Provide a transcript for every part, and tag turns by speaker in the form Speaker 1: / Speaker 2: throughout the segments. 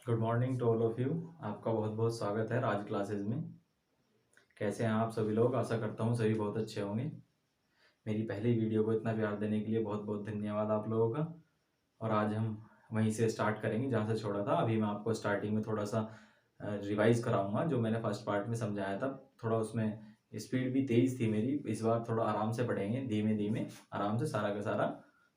Speaker 1: Good morning to all of you. आपका बहुत बहुत स्वागत है राज क्लासेस में। कैसे हैं आप सभी लोग? आशा करता हूँ सभी बहुत अच्छे होंगे। मेरी पहली वीडियो को इतना प्यार देने के लिए बहुत बहुत धन्यवाद आप लोगों का। और आज हम वहीं से स्टार्ट करेंगे जहाँ से छोड़ा था। अभी मैं आपको स्टार्टिंग में थोड़ा सा रिवाइज कराऊंगा जो मैंने फर्स्ट पार्ट में समझाया था। थोड़ा उसमें स्पीड भी तेज़ थी मेरी, इस बार थोड़ा आराम से पढ़ेंगे, धीमे धीमे आराम से सारा का सारा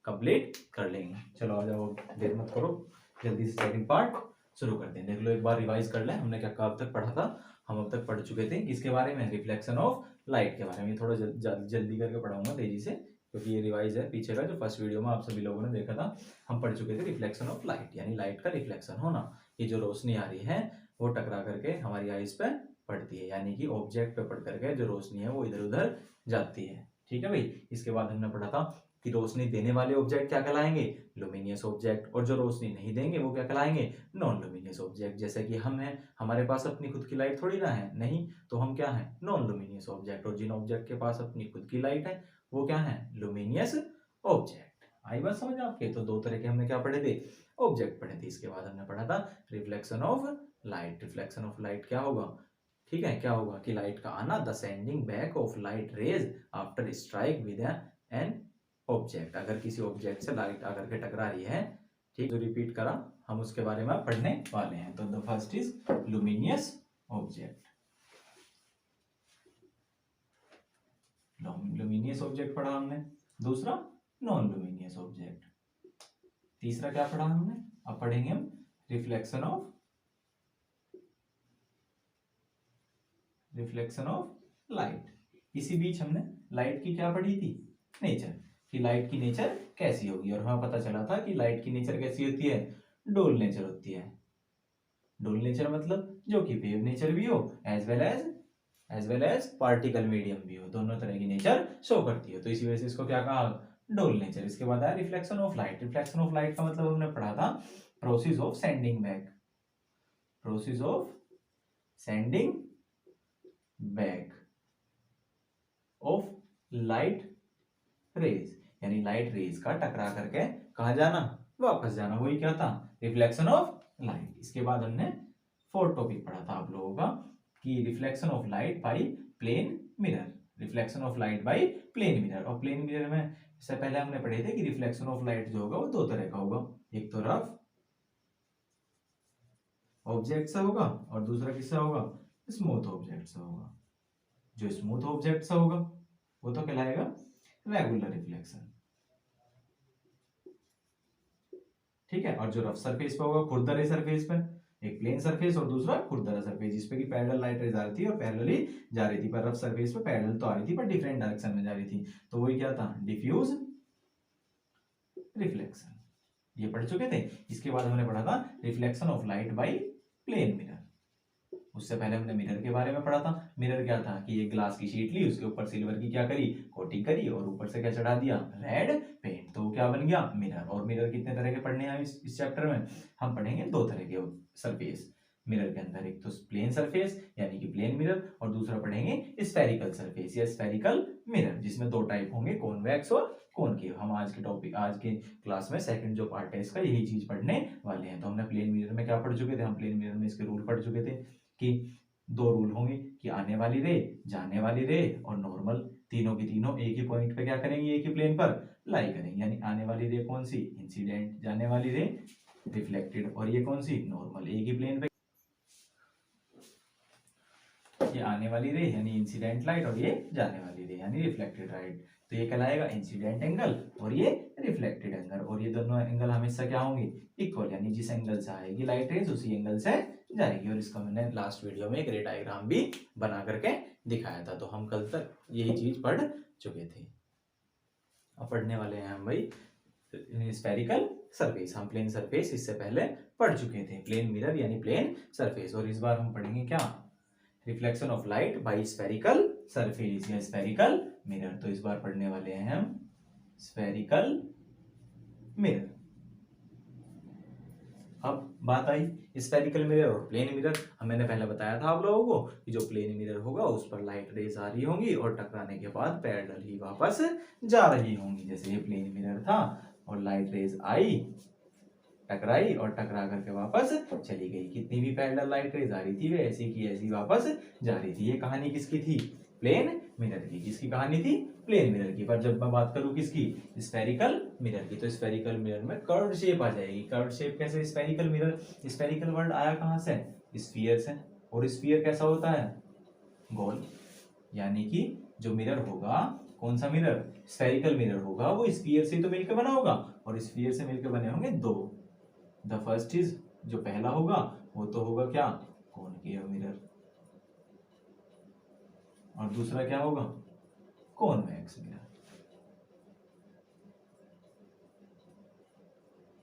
Speaker 1: कंप्लीट कर लेंगे। चलो आ जाओ, देर मत करो, जल्दी से सेकंड पार्ट शुरू करते हैं। देख लो, एक बार रिवाइज कर लें हमने क्या कब तक पढ़ा था। हम अब तक पढ़ चुके थे किसके बारे में? रिफ्लेक्शन ऑफ लाइट के बारे में। थोड़ा जल्दी करके पढ़ाऊंगा तेजी से, क्योंकि ये रिवाइज है पीछे का जो फर्स्ट वीडियो में आप सभी लोगों ने देखा था। हम पढ़ चुके थे रिफ्लेक्शन ऑफ लाइट, यानी लाइट का रिफ्लेक्शन होना। ये जो रोशनी आ रही है वो टकरा करके हमारी आईज पे पड़ती है, यानी कि ऑब्जेक्ट पे पड़ करके जो रोशनी है वो इधर उधर जाती है। ठीक है भाई। इसके बाद हमने पढ़ा था कि रोशनी देने वाले ऑब्जेक्ट क्या कहलाएंगे? Luminous object. और जो रोशनी नहीं देंगे वो क्या कहलाएंगे? Non luminous object. जैसे कि हम हैं, हमारे पास अपनी खुद की लाइट थोड़ी ना है, नहीं, तो हम क्या है? Non luminous object. और जिन ऑब्जेक्ट के पास अपनी खुद की लाइट है वो क्या है? Luminous object. आई बात समझ आपके? तो दो तरह के हमने क्या पढ़े थे? ऑब्जेक्ट पढ़े थे। इसके बाद हमने पढ़ा था reflection of light. Reflection of light क्या होगा? ठीक है, क्या होगा कि लाइट का आना, the sending back of light rays after strike with an object. अगर किसी ऑब्जेक्ट से लाइट आकर के टकरा रही है, ठीक, जो रिपीट करा, हम उसके बारे में पढ़ने वाले हैं। तो the first is luminous object. Luminous object पढ़ा हमने। दूसरा नॉन लुमिनियस ऑब्जेक्ट। तीसरा क्या पढ़ा हमने? अब पढ़ेंगे हम रिफ्लेक्शन ऑफ लाइट। इसी बीच हमने लाइट की क्या पढ़ी थी? नेचर। कि लाइट की नेचर कैसी होगी, और हमें पता चला था कि लाइट की नेचर कैसी होती है? डोल नेचर होती है। डोल नेचर मतलब जो कि वेव नेचर भी हो, as well as particle medium भी हो, दोनों तरह की नेचर शो करती है। तो इसी वजह से इसको क्या कहा? डोल नेचर। इसके बाद आया reflection of light. Reflection of light का मतलब हमने पढ़ा था process of sending back. Process of sending back of light rays, यानी लाइट रेज का टकरा करके कहा जाना? वापस जाना। वही क्या था? Reflection of light. इसके बाद हमने फोर्थ टॉपिक पढ़ा था आप लोगों का कि reflection of light by plane mirror. Reflection of light by plane mirror. और प्लेन मिरर में इससे पहले हमने पढ़े थे कि रिफ्लेक्शन ऑफ लाइट जो होगा वो दो तरह का होगा। एक तो रफ ऑब्जेक्ट से होगा और दूसरा किससे होगा? स्मूथ ऑब्जेक्ट से होगा। जो स्मूथ ऑब्जेक्ट से होगा वो तो कहलाएगा रेगुलर रिफ्लेक्शन। ठीक है। और जो रफ सरफेस पे होगा, खुरदरे सरफेस पे, एक प्लेन सरफेस और दूसरा खुरदरा सरफेस, जिसपे की पैरेलल लाइट रेज आ रही थी और पैरेलली जा रही थी। पर रफ सरफेस पे पैरेलल तो आ रही थी पर डिफरेंट डायरेक्शन में जा रही थी। तो वही क्या था? Diffuse reflection. ये पढ़ चुके थे। इसके बाद हमने पढ़ा था reflection of light by plane mirror. उससे पहले हमने मिरर के बारे में पढ़ा था। मिरर क्या था कि एक ग्लास की शीट ली, उसके ऊपर सिल्वर की क्या करी? कोटिंग करी, और ऊपर से क्या चढ़ा दिया? Red paint. तो क्या बन गया? मिरर। और मिरर कितने तरह के पढ़ने हैं इस चैप्टर में? हम पढ़ेंगे दो तरह के सरफेस मिरर के अंदर। एक तो प्लेन सरफेस यानी कि प्लेन मिरर, और दूसरा पढ़ेंगे स्फेरिकल सरफेस या स्फेरिकल मिरर, जिसमें दो टाइप होंगे, कॉन्वेक्स और कॉनकेव। हम आज के टॉपिक, आज के क्लास में सेकंड जो पार्ट है इसका, यही चीज पढ़ने वाले हैं। तो हमने प्लेन मिरर में क्या पढ़ चुके थे? हम प्लेन मिरर में इसके रूल पढ़ चुके थे कि दो रूल होंगे कि आने वाली रे, जाने वाली रे और नॉर्मल, तीनों की तीनों एक ही पॉइंट पे क्या करेंगे? एक ही प्लेन पर लाई करेंगे। यानी आने वाली रे कौन सी? इंसिडेंट। जाने वाली रे रिफ्लेक्टेड। और ये कौन सी? नॉर्मल। एक ही प्लेन पे ये आने वाली रे यानी इंसिडेंट लाइट, और ये जाने वाली रे यानी रिफ्लेक्टेड लाइट। तो ये कहलाएगा इंसिडेंट एंगल और ये रिफ्लेक्टेड एंगल। और ये दोनों एंगल हमेशा क्या होंगे? इक्वल, यानी जिस एंगल से आएगी लाइट रेज उसी एंगल से जाएगी। और इसका मैंने लास्ट वीडियो में एक रे डायग्राम भी बना करके दिखाया था। तो हम कल तक यही चीज पढ़ चुके थे। अब पढ़ने वाले हैं हम भाई स्फेरिकल सरफेस। हम प्लेन सरफेस इससे पहले पढ़ चुके थे, प्लेन मिरर यानी प्लेन सरफेस। और इस बार हम पढ़ेंगे क्या? Reflection of light bye spherical surface या स्फेरिकल मिरर। तो इस बार पढ़ने वाले हैं हम स्फेरिकल मिरर। अब बात आई स्फेरिकल मिरर और प्लेन मिरर। मैंने पहले बताया था आप लोगों को कि जो प्लेन मिरर होगा उस पर लाइट रेज आ रही होंगी और टकराने के बाद पैरेलल ही वापस जा रही होंगी। जैसे ये प्लेन मिरर था और लाइट रेज आई टकराई और टकरा करके वापस चली गई। कितनी भी पैरेलल लाइट रेज आ रही थी वे ऐसी की ऐसी वापस जा रही थी। ये कहानी किसकी थी? प्लेन मिरर की। किसकी कहानी थी? प्लेन मिरर की। पर जब मैं बात करूं किसकी? स्फेरिकल मिरर की, तो स्फेरिकल मिरर में कर्व्ड शेप आ जाएगी। कर्व्ड शेप कैसे? स्फेरिकल मिरर, स्फेरिकल वर्ड आया कहां से? स्फीयर से। और स्फीयर कैसा होता है? गोल। यानी कि जो मिरर होगा, कौन सा मिरर? स्फेरिकल मिरर होगा, वो स्फीयर से तो मिलकर बना होगा, और स्फीयर से मिलकर बने होंगे दो। द फर्स्ट इज, जो पहला होगा वो तो होगा क्या? Concave mirror. और दूसरा क्या होगा? Convex mirror.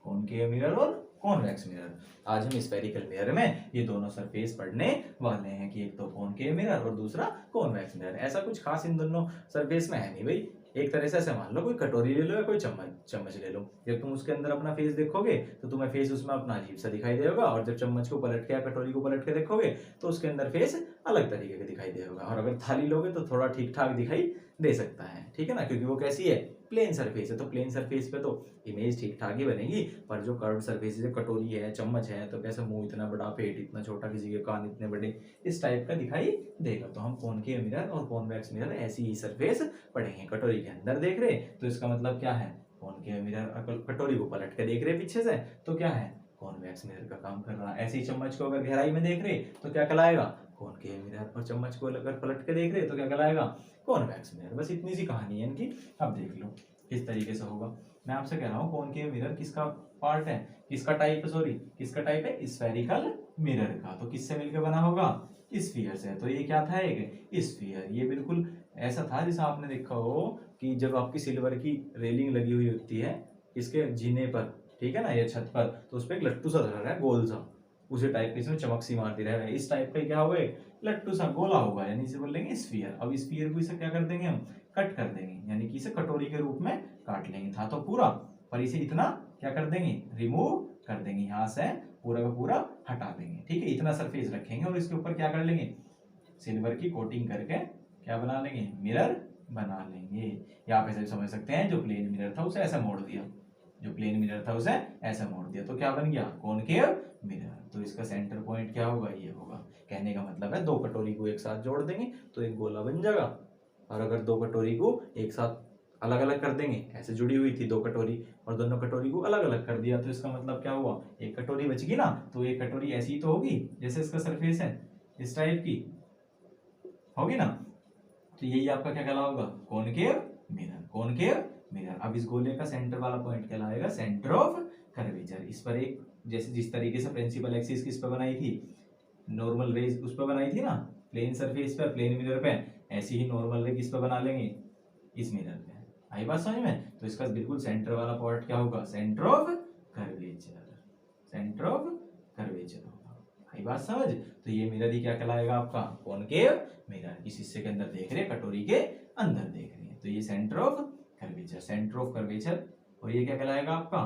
Speaker 1: कॉनकेव मिरर और कॉन्वेक्स मिरर। आज हम स्फेरिकल मिरर में ये दोनों सरफेस पढ़ने वाले हैं कि एक तो कॉनकेव मिरर और दूसरा कॉन्वेक्स मिरर। ऐसा कुछ खास इन दोनों सरफेस में है नहीं भाई। एक तरह से ऐसे मान लो, कोई कटोरी ले लो या कोई चम्मच ले लो। जब तुम उसके अंदर अपना फेस देखोगे तो तुम्हें फेस उसमें अपना अजीब सा दिखाई देगा, और जब चम्मच को पलट के या कटोरी को पलट के देखोगे तो उसके अंदर फेस अलग तरीके का दिखाई देगा। और अगर थाली लोगे तो थोड़ा ठीक ठाक दिखाई दे सकता है, ठीक है ना, क्योंकि वो कैसी है? प्लेन सरफेस है। तो प्लेन सरफेस पे तो इमेज ठीक ठाक ही बनेगी। पर जो कर्व सरफेस है, कटोरी है, चम्मच है, तो कैसे मुंह इतना बड़ा, पेट इतना छोटा, किसी के कान इतने बड़े, इस टाइप का दिखाई देगा। तो हम कॉनकेव मिरर और कॉन्वेक्स मिरर ऐसी ही सरफेस पढ़ेंगे। कटोरी के अंदर देख रहे तो इसका मतलब क्या है? Concave mirror. कटोरी को पलट के देख रहे पीछे से तो क्या है? कॉन्वेक्स मिरर का काम कर रहा है। ऐसे ही चम्मच को अगर गहराई में देख रहे तो क्या कहलाएगा? Concave mirror. और चम्मच को अगर पलट के देख रहे तो क्या कहलाएगा? Convex mirror. बस इतनी सी कहानी है इनकी। अब देख लो किस तरीके से होगा। मैं आपसे कह रहा हूँ कॉनकेव मिरर किसका पार्ट है? किसका टाइप है? सॉरी, किसका टाइप है? स्फेरिकल मिरर का। तो किससे मिलकर बना होगा? स्फीयर से। तो ये क्या था? एक स्फीयर। ये बिल्कुल ऐसा था जैसा आपने देखा हो कि जब आपकी सिल्वर की रेलिंग लगी हुई होती है इसके जीने पर, ठीक है ना, या छत पर, तो उस पर एक लट्टू सा धरा रहा है गोल सा, उसी टाइप के इसमें चमक सी मारती रहे। इस टाइप का क्या होगा? लट्टू सा गोला होगा, यानी इसे बोलेंगे स्फीयर। अब स्फीयर को इसे क्या कर देंगे? हम कट कर देंगे, यानी कि इसे कटोरी के रूप में काट लेंगे। था तो पूरा, पर इसे इतना क्या कर देंगे? रिमूव कर देंगे, यहाँ से पूरा का पूरा हटा देंगे। ठीक है, इतना सरफेस रखेंगे और इसके ऊपर क्या कर लेंगे? सिल्वर की कोटिंग करके क्या बना लेंगे? मिरर बना लेंगे। या आप ऐसे समझ सकते हैं, जो प्लेन मिरर था उसे ऐसा मोड़ दिया, जो प्लेन मिरर था उसे ऐसा मोड़ दिया, तो क्या बन गया? Concave mirror. तो इसका सेंटर पॉइंट क्या होगा? ये होगा। कहने का मतलब है दो कटोरी को एक साथ जोड़ देंगे तो एक गोला बन जाएगा, और अगर दो कटोरी को एक साथ अलग अलग कर देंगे, ऐसे जुड़ी हुई थी दो कटोरी और दोनों कटोरी को अलग अलग कर दिया, तो इसका मतलब क्या हुआ? एक कटोरी बचेगी ना, तो एक कटोरी ऐसी तो होगी जैसे इसका सरफेस है, इस टाइप की होगी ना। तो यही आपका क्या कहलाएगा? Concave mirror. Concave mirror. अब इस गोले का सेंटर वाला पॉइंट कहलाएगा सेंटर ऑफ कर्वेचर। इस पर एक, जैसे जिस तरीके से प्रिंसिपल एक्सिस किस पर बनाई थी? नॉर्मल रेज उस पर बनाई थी ना, प्लेन सरफेस पर, प्लेन मिरर पे, ऐसी ही नॉर्मल रे किस पर बना लेंगे? इस मिरर पे। आई बात समझ में? तो इसका बिल्कुल सेंटर वाला पॉइंट क्या होगा? Centre of curvature. Centre of curvature होगा। आई बात समझ? तो ये मिरर ही क्या कहलाएगा आपका? Concave mirror. इस हिस्से के अंदर देख रहे हैं, कटोरी के अंदर देख रहे हैं, तो ये centre of curvature, centre of curvature. और ये क्या कहलाएगा आपका?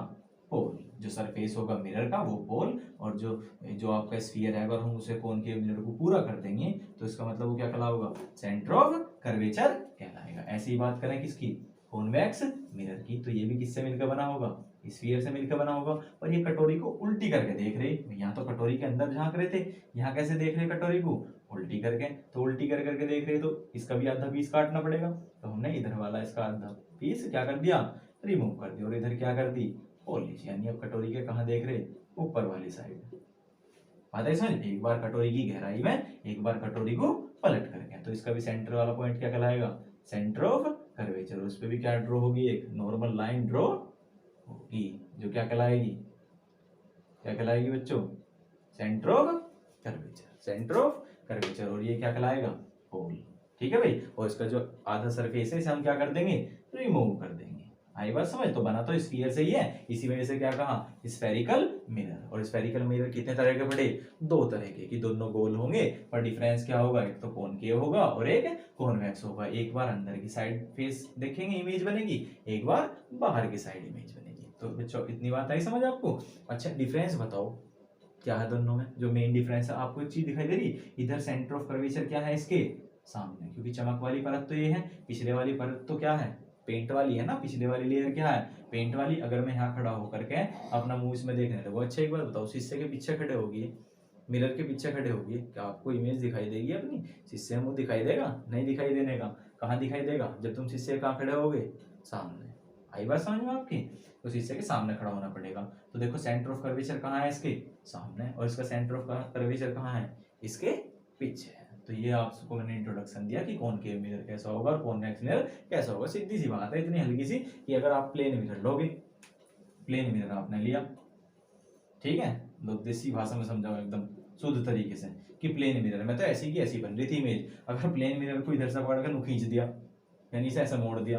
Speaker 1: पोल। जो सरफेस होगा मिरर का वो पोल, और जो जो आपका स्फीयर है, अगर हम उसे कॉनकेव मिरर को पूरा कर देंगे तो इसका मतलब वो क्या कहलाएगा? सेंटर ऑफ कर्वेचर कहलाएगा। ऐसी ही बात करें किसकी? कॉन्वेक्स मिरर की, तो ये भी किससे मिलकर बना होगा? स्फीयर से मिलकर बना होगा। और ये कटोरी को उल्टी करके देख रहे, यहाँ तो कटोरी के अंदर झांक रहे थे, यहाँ कैसे देख रहे कटोरी को? उल्टी करके। तो उल्टी कर करके देख रहे तो इसका भी आधा पीस काटना पड़ेगा, तो हमने इधर वाला इसका आधा पीस क्या कर दिया? रिमूव कर दिया, और इधर क्या कर दी? पॉलिश। यानी अब कटोरी के कहाँ देख रहे? ऊपर वाली साइड। बात है समझ? एक बार कटोरी की गहराई में, एक बार कटोरी को पलट करके। तो इसका भी सेंटर वाला पॉइंट क्या कहलाएगा? Centre of curvature. उस पर भी क्या ड्रॉ होगी? एक नॉर्मल लाइन ड्रॉ होगी, जो क्या कहलाएगी? क्या कहलाएगी बच्चों? Centre of curvature. Centre of curvature. और ये क्या कहलाएगा? पोल। ठीक है भाई। और इसका जो आधा सरफेस है इसे हम क्या कर देंगे? रिमूव कर देंगे। आई बात समझ? तो बना तो स्फीयर से ही है, इसी वजह से क्या कहा? Spherical mirror. और स्फेरिकल मिरर कितने तरह के पड़े? दो तरह के, कि दोनों गोल होंगे, पर डिफरेंस क्या होगा? एक तो कॉनकेव होगा और एक कॉन्वेक्स होगा। एक बार अंदर की साइड फेस देखेंगे, इमेज बनेगी, एक बार बाहर की साइड इमेज बनेगी। तो बच्चों इतनी बात आई समझ आपको? अच्छा, डिफरेंस बताओ क्या है दोनों में? जो मेन डिफरेंस है, आपको एक चीज दिखाई दे रही, इधर सेंटर ऑफ कर्वेचर क्या है? इसके सामने, क्योंकि चमक वाली परत तो ये है, पिछले वाली परत तो क्या है? पेंट वाली है ना, पिछले वाली लेयर क्या है, पेंट वाली। अगर मैं यहाँ खड़ा होकर के अपना मुंह इसमें देखने लगो, अच्छा एक बात बताओ, शीशे के पीछे खड़े होगी, मिरर के पीछे खड़े होगी, क्या आपको इमेज दिखाई देगी अपनी? शीशे में मुंह दिखाई देगा? नहीं दिखाई देने का। कहाँ दिखाई देगा? जब तुम शीशे कहाँ खड़े होगे? सामने। आई बात समझ में आपकी? तो शीशे के सामने खड़ा होना पड़ेगा। तो देखो सेंटर ऑफ कर्वेचर कहाँ है इसके? सामने। और इसका सेंटर ऑफ कर्वेचर कहाँ है? इसके पीछे है। तो ये आपको मैंने इंट्रोडक्शन दिया कि कॉनकेव मिरर कैसा होगा और कॉन्वेक्स मिरर कैसा होगा। सीधी सी बात है, इतनी हल्की सी, कि अगर आप प्लेन मिरर लोगे, प्लेन मिरर आपने लिया, ठीक है, लोग देसी भाषा में समझाओ एकदम शुद्ध तरीके से, कि प्लेन मिरर में तो ऐसी की ऐसी बन रही थी इमेज। अगर प्लेन मिरर को इधर से पकड़ कर खींच दिया, यानी इसे ऐसा मोड़ दिया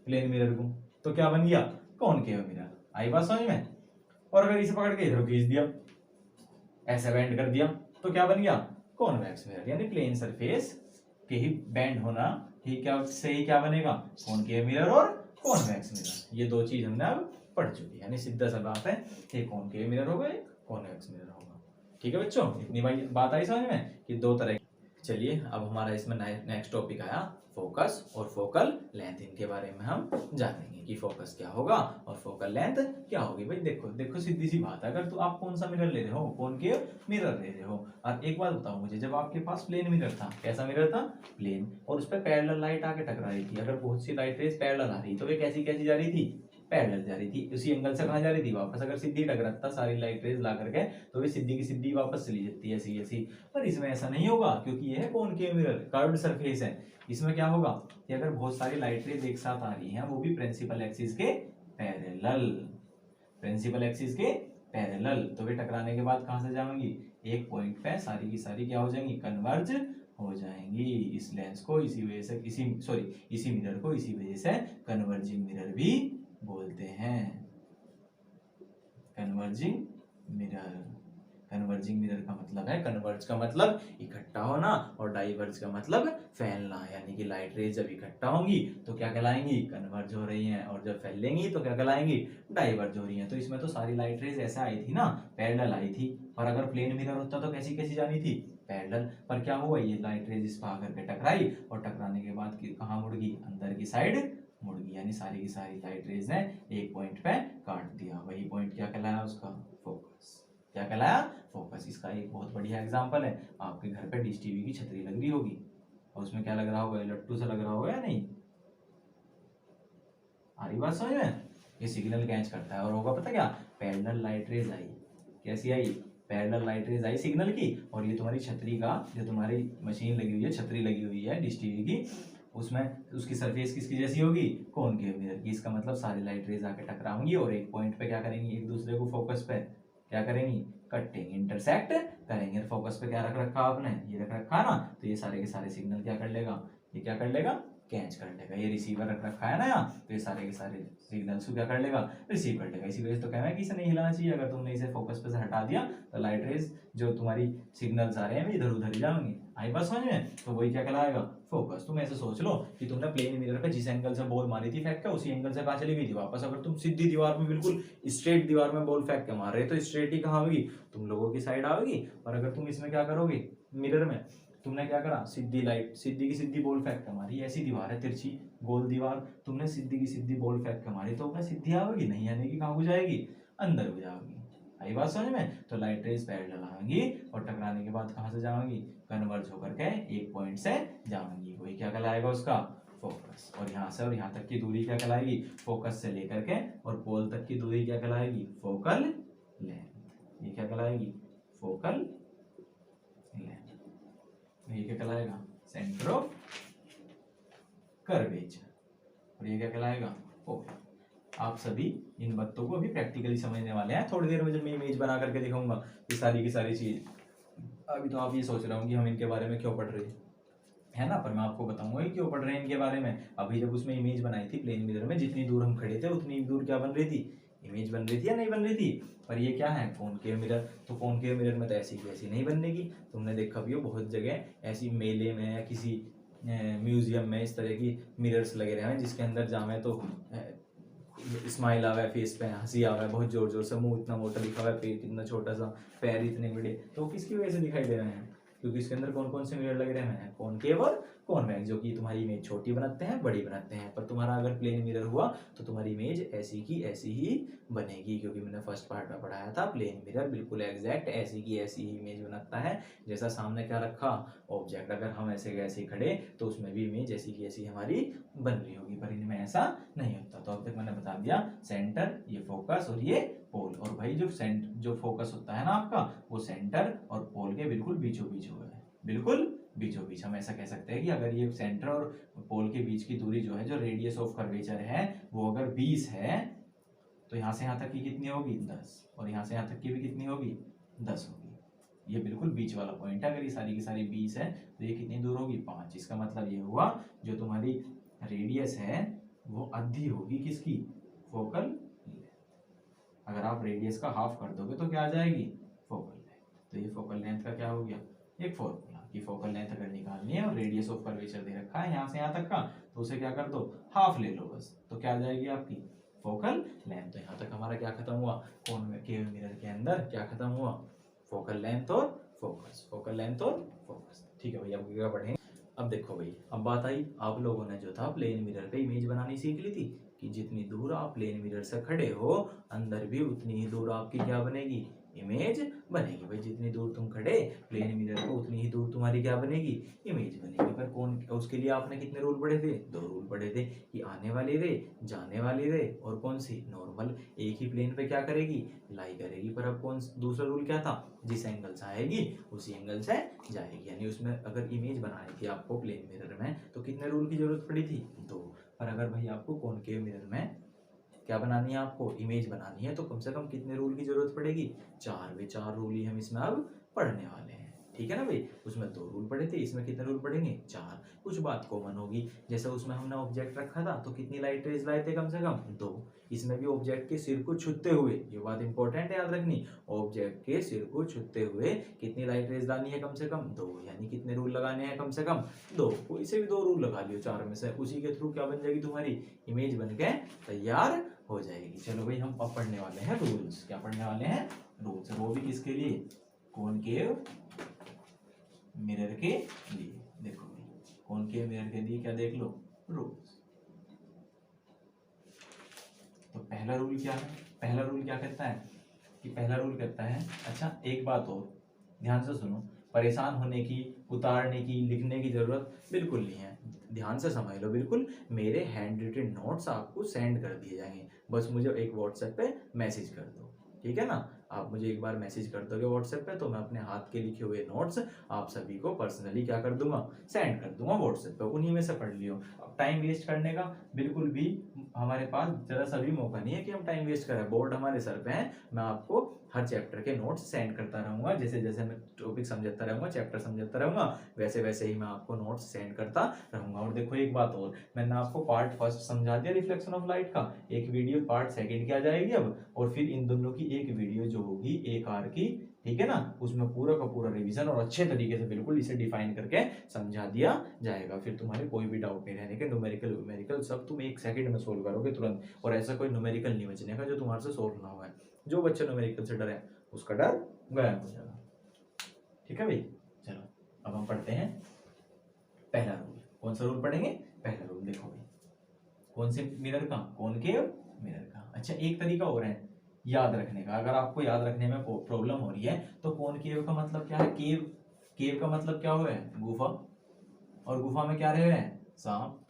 Speaker 1: प्लेन मिरर को, तो क्या बन गया? Concave mirror. आई बात समझ में? और अगर इसे पकड़ के इधर खींच दिया, ऐसे बेंड कर दिया, तो क्या बन गया? Convex mirror. यानी प्लेन सरफेस के ही बेंड होना ही क्या से ही क्या बनेगा? कॉनकेव मिरर और कॉन्वेक्स मिरर। ये दो चीज हमने अब पढ़ चुकी है। यानी सीधा सा बात है, एक कॉनकेव मिरर होगा, एक कॉन्वेक्स मिरर होगा। ठीक है बच्चों, इतनी बात आई समझ में कि दो तरह। चलिए अब हमारा इसमें नेक्स्ट टॉपिक आया फोकस और फोकल लेंथ। इनके बारे में हम जानेंगे कि फोकस क्या होगा और फोकल लेंथ क्या होगी। भाई देखो देखो, सीधी सी बात है, अगर तो आप कौन सा मिरर ले रहे हो? कॉनकेव मिरर ले रहे हो। और एक बात बताओ मुझे, जब आपके पास प्लेन मिरर था, कैसा मिरर था? प्लेन, और उस पर पैरेलल लाइट आके टकरा रही थी, अगर बहुत सी लाइट रेज पैरेलल आ रही तो वे कैसी कैसी जा रही थी? पैरेलल जा रही थी। उसी एंगल से कहाँ जा रही थी? वापस। अगर सीधी टकराता सारी लाइट रेज ला करके, तो वे सीधी की सीधी वापस चली जाती है, ऐसी ऐसी। पर इसमें ऐसा नहीं होगा, क्योंकि यह है कॉनकेव मिरर, कर्व्ड सरफेस है। इसमें क्या होगा कि अगर बहुत सारी लाइट रेज एक साथ आ रही हैं, वो भी प्रिंसिपल एक्सिस के पैरेलल, प्रिंसिपल एक्सिस के पैरेलल, तो वे टकराने के बाद कहां से जाएंगी? एक पॉइंट पे सारी की सारी क्या हो जाएंगी? कन्वर्ज हो जाएंगी। इस लेंस को इसी वजह से इसी मिरर को इसी वजह से कन्वर्जिंग मिरर भी बोलते हैं। Converging mirror. कन्वर्जिंग मिरर का मतलब है, कन्वर्ज का मतलब इकट्ठा होना और डाइवर्ज का मतलब फैलना। यानी कि लाइट रेज जब इकट्ठा होंगी तो क्या कहलाएंगी? कन्वर्ज हो रही हैं, और जब फैलेंगी तो क्या कहलाएंगी? डाइवर्ज हो रही हैं। तो इसमें तो सारी लाइट रेज ऐसा आई थी ना, पैरेलल आई थी। और अगर प्लेन मिरर होता तो कैसी कैसी जानी थी? पैरेलल। पर क्या हुआ, ये लाइट रेज इस पर आकर के टकराई, और टकराने के बाद कहाँ मुड़ गई? अंदर की साइड मुड़ गई। यानी सारी की सारी लाइट रेज ने एक पॉइंट पे काट दिया। वही पॉइंट क्या कहलाया? उसका फोकस। क्या कहलाया? फोकस। इसका एक बहुत बढ़िया एग्जांपल है, आपके घर पे डिश टीवी की छतरी लग रही होगी, और उसमें क्या लग रहा होगा? लट्टू सा लग रहा होगा या नहीं? आ रही बात समझ में? ये सिग्नल कैच करता है, और होगा पता क्या? पैरेलल लाइट रेज आई। कैसी आई? पैरेलल लाइट रेज आई सिग्नल की, और ये तुम्हारी छतरी का, जो तुम्हारी मशीन लगी हुई है, छतरी लगी हुई है डिश टीवी की, उसमें उसकी सरफेस किसकी जैसी होगी? कॉनकेव मिरर की। इसका मतलब सारी लाइट रेज आके टकराएंगी और एक पॉइंट पे क्या करेंगी? एक दूसरे को फोकस पे क्या करेंगी? कटेंगे, इंटरसेक्ट करेंगे। फोकस पे क्या रख रखा आपने? ये रख रखा ना, तो ये सारे के सारे सिग्नल क्या कर लेगा? ये क्या कर लेगा? कैच कर लेगा। ये रिसीवर रख रखा है ना यहाँ, तो ये सारे के सारे सिग्नल्स को क्या कर लेगा? रिसीव कर लेगा। इसी वजह से तो कहना है कि इसे नहीं हिलाना चाहिए। अगर तुमने इसे फोकस पे से हटा दिया तो लाइट रेज जो तुम्हारी सिग्नल्स आ रहे हैं इधर उधर ही जाएंगे। आई बात समझ में? तो वही क्या कहलाएगा? फोकस। तुम ऐसे सोच लो कि तुमने प्लेन मिरर पे जिस एंगल से बॉल मारी थी फेंक के, उसी एंगल से कहाँ चली गई थी? वापस। अगर तुम सीधी दीवार में, बिल्कुल स्ट्रेट दीवार में बॉल फेंक के मार रहे तो स्ट्रेट ही कहाँ होगी? तुम लोगों की साइड आओगी। और अगर तुम इसमें क्या करोगे, मिरर में, तुमने क्या करा? सीधी लाइट, सीधी की सीधी बॉल फेंक के मारी। ऐसी दीवार है तिरछी गोल दीवार, तुमने सीधी की सीधी बॉल फेंक के मारी, तो क्या सीधी आओगी? नहीं आने की, कहाँ हो जाएगी? अंदर हो जाओगी। आई बात समझ में? तो लाइट रेज पैरेलल आएंगी और टकराने के बाद कहाँ से जाएंगी? कन्वर्ज होकर के एक पॉइंट से जाएंगी। वही क्या कहलाएगा? उसका फोकस। और यहाँ से और यहाँ तक की दूरी क्या कहलाएगी? फोकस से लेकर के और पोल तक की दूरी क्या कहलाएगी? Focal length. ये क्या कहलाएगी? Focal length. ये क्या कहलाएगा? Centre of curvature. और ये क्या कहलाएगा? फोकल। आप सभी इन बातों को अभी प्रैक्टिकली समझने वाले हैं। थोड़ी देर में जब मैं इमेज बना करके दिखाऊंगा ये सारी की सारी चीज, अभी तो आप ये सोच रहे हो कि हम इनके बारे में क्यों पढ़ रहे हैं ना, पर मैं आपको बताऊंगा कि क्यों पढ़ रहे हैं इनके बारे में। अभी जब उसमें इमेज बनाई थी प्लेन मिरर में, जितनी दूर हम खड़े थे उतनी दूर क्या बन रही थी? इमेज बन रही थी या नहीं बन रही थी? पर ये क्या है? Concave mirror. तो कॉनकेव मिरर में तो ऐसी की ऐसी नहीं बनने की। तुमने देखा भी हो बहुत जगह ऐसी मेले में या किसी म्यूजियम में इस तरह की मिरर्स लगे रहे हैं, जिसके अंदर जावे तो स्माइल आवा है फेस पे, हंसी आवा है बहुत जोर जोर से, मुंह इतना मोटा दिखा हुआ है, पेट इतना छोटा सा, पैर इतने बड़े, तो किसकी वजह से दिखाई दे रहे हैं? क्योंकि इसके अंदर कौन कौन से मिरर लगे रहे हैं? कॉनकेव और कॉन्वेक्स, जो कि तुम्हारी इमेज छोटी बनाते हैं बड़ी बनाते हैं। पर तुम्हारा अगर प्लेन मिरर हुआ तो तुम्हारी इमेज ऐसी की ऐसी ही बनेगी, क्योंकि मैंने फर्स्ट पार्ट में पढ़ाया था प्लेन मिरर बिल्कुल एग्जैक्ट ऐसी की ऐसी ही इमेज बनाता है। जैसा सामने क्या रखा ऑब्जेक्ट, अगर हम ऐसे के ऐसे खड़े तो उसमें भी इमेज ऐसी की ऐसी हमारी बन रही होगी, पर इनमें ऐसा नहीं होता। तो अब तक मैंने बता दिया सेंटर, ये फोकस और ये पोल। और भाई जो फोकस होता है ना आपका, वो सेंटर और पोल के बिल्कुल बीचों बीच होगा, बिल्कुल बीचों बीच। हम ऐसा कह सकते हैं कि अगर ये सेंटर और पोल के बीच की दूरी जो है, जो रेडियस ऑफ कर्वेचर है, वो अगर 20 है तो यहाँ से यहाँ तक की कितनी होगी 10, और यहाँ से यहाँ तक की भी कितनी होगी 10 होगी। ये बिल्कुल बीच वाला पॉइंट है। अगर ये सारी की सारी 20 है तो ये कितनी दूर होगी 5। इसका मतलब ये हुआ जो तुम्हारी रेडियस है वो आधी होगी किसकी, फोकल लेंथ। अगर आप रेडियस का हाफ कर दोगे तो क्या आ जाएगी, फोकल लेंथ। तो ये फोकल लेंथ का क्या हो गया, एक फॉर्मूला कि फोकल लेंथ अगर निकालनी है और रेडियस ऑफ कर्वेचर दे रखा है यहाँ से यहाँ तक का, तो उसे क्या कर दो, हाफ ले लो बस, तो क्या आ जाएगी आपकी फोकल लेंथ। तो यहाँ तक हमारा क्या खत्म हुआ, कॉनकेव मिरर के अंदर क्या खत्म हुआ, फोकल लेंथ और फोकस, फोकल लेंथ और फोकस। ठीक है भाई, अब क्या पढ़ेंगे। अब देखो भाई, अब बात आई, आप लोगों ने जो था प्लेन मिरर पे इमेज बनानी सीख ली थी कि जितनी दूर आप प्लेन मिरर से खड़े हो अंदर भी उतनी ही दूर आपकी क्या बनेगी, इमेज बनेगी। भाई जितनी दूर तुम खड़े प्लेन मिरर को उतनी ही दूर तुम्हारी क्या बनेगी, इमेज बनेगी। पर कौन, उसके लिए आपने कितने रूल पढ़े थे, 2 रूल पढ़े थे कि आने वाली रे, जाने वाली रे, और कौन सी, नॉर्मल एक ही प्लेन पे क्या करेगी, लाई करेगी। पर अब कौन दूसरा रूल क्या था, जिस एंगल से आएगी उसी एंगल से जाएगी। यानी उसमें अगर इमेज बनानी थी आपको प्लेन मिरर में तो कितने रूल की जरूरत पड़ी थी, 2। पर अगर भाई आपको कॉनकेव मिरर में क्या बनानी है, आपको इमेज बनानी है, तो कम से कम कितने रूल की जरूरत पड़ेगी, 4। वे 4 रूल ही हम इसमें अब पढ़ने वाले हैं। ठीक है ना भाई, उसमें 2 रूल पढ़े थे, इसमें कितने रूल पढ़ेंगे, 4। कुछ बात कॉमन होगी, जैसे उसमें हमने ऑब्जेक्ट रखा था तो कितनी लाइट रेज लाए थे, कम से कम 2। इसमें भी ऑब्जेक्ट के सिर को छूते हुए, ये बात इंपॉर्टेंट है याद रखनी, ऑब्जेक्ट के सिर को छूते हुए कितनी लाइट रेज लानी है, कम से कम 2। यानी कितने रूल लगाने हैं, कम से कम 2। कोई से भी 2 रूल लगा लियो 4 में से, उसी के थ्रू क्या बन जाएगी, तुम्हारी इमेज बन के तैयार हो जाएगी। चलो भाई, हम अब पढ़ने वाले हैं रूल्स। क्या पढ़ने वाले हैं, रूल्स। वो भी किसके लिए, कॉनकेव मिरर के लिए। देखो भाई, कॉनकेव मिरर के लिए क्या देख लो, रूल्स। तो पहला रूल क्या है, पहला रूल क्या कहता है कि पहला रूल कहता है, अच्छा एक बात और ध्यान से सुनो, परेशान होने की, उतारने की, लिखने की जरूरत बिल्कुल नहीं है। ध्यान से समझ लो, बिल्कुल मेरे हैंड रिटन नोट्स आपको सेंड कर दिए जाएंगे। बस मुझे एक व्हाट्सएप पे मैसेज कर दो, ठीक है ना। आप मुझे एक बार मैसेज कर दोगे व्हाट्सएप पे, तो मैं अपने हाथ के लिखे हुए नोट्स आप सभी को पर्सनली क्या कर दूंगा, सेंड कर दूंगा व्हाट्सएप पे। उन्हीं में से पढ़ लियो। अब टाइम वेस्ट करने का बिल्कुल भी हमारे पास जरा सा भी मौका नहीं है कि हम टाइम वेस्ट करें। बोर्ड हमारे सर पे है, मैं आपको हर चैप्टर के नोट्स सेंड करता रहूंगा। जैसे जैसे मैं टॉपिक समझाता रहूंगा, चैप्टर समझाता रहूंगा, वैसे वैसे ही मैं आपको नोट्स सेंड करता रहूंगा। और देखो एक बात और, मैंने आपको पार्ट फर्स्ट समझा दिया रिफ्लेक्शन ऑफ लाइट का, एक वीडियो पार्ट सेकंड की आ जाएगी अब, और फिर इन दोनों की एक वीडियो जो होगी एक आर की, ठीक है ना, उसमें पूरा का पूरा रिवीजन और अच्छे तरीके से बिल्कुल इसे डिफाइन करके समझा दिया जाएगा। फिर तुम्हारे कोई भी डाउट नहीं रहने के, न्यूमेरिकल सब तुम 1 सेकंड में सोल्व करोगे तुरंत। और ऐसा कोई न्यूमेरिकल नहीं बचने का जो तुम्हारे से सोल्व ना हुआ है। जो बच्चा न्यूमेरिकल से डरे उसका डर गायब हो जाएगा। ठीक है भाई, चलो अब हम पढ़ते हैं पहला रूल। कौन सा रूल पढ़ेंगे, पहला रूल। देखो भाई, कौन से मिरर का, कॉनकेव मिरर का। अच्छा एक तरीका और है याद रखने का, अगर आपको याद रखने में प्रॉब्लम हो रही है तो कॉनकेव का मतलब क्या है, केव, केव का मतलब क्या हुआ है, गुफा, और गुफा में क्या रहे हैं, सांप।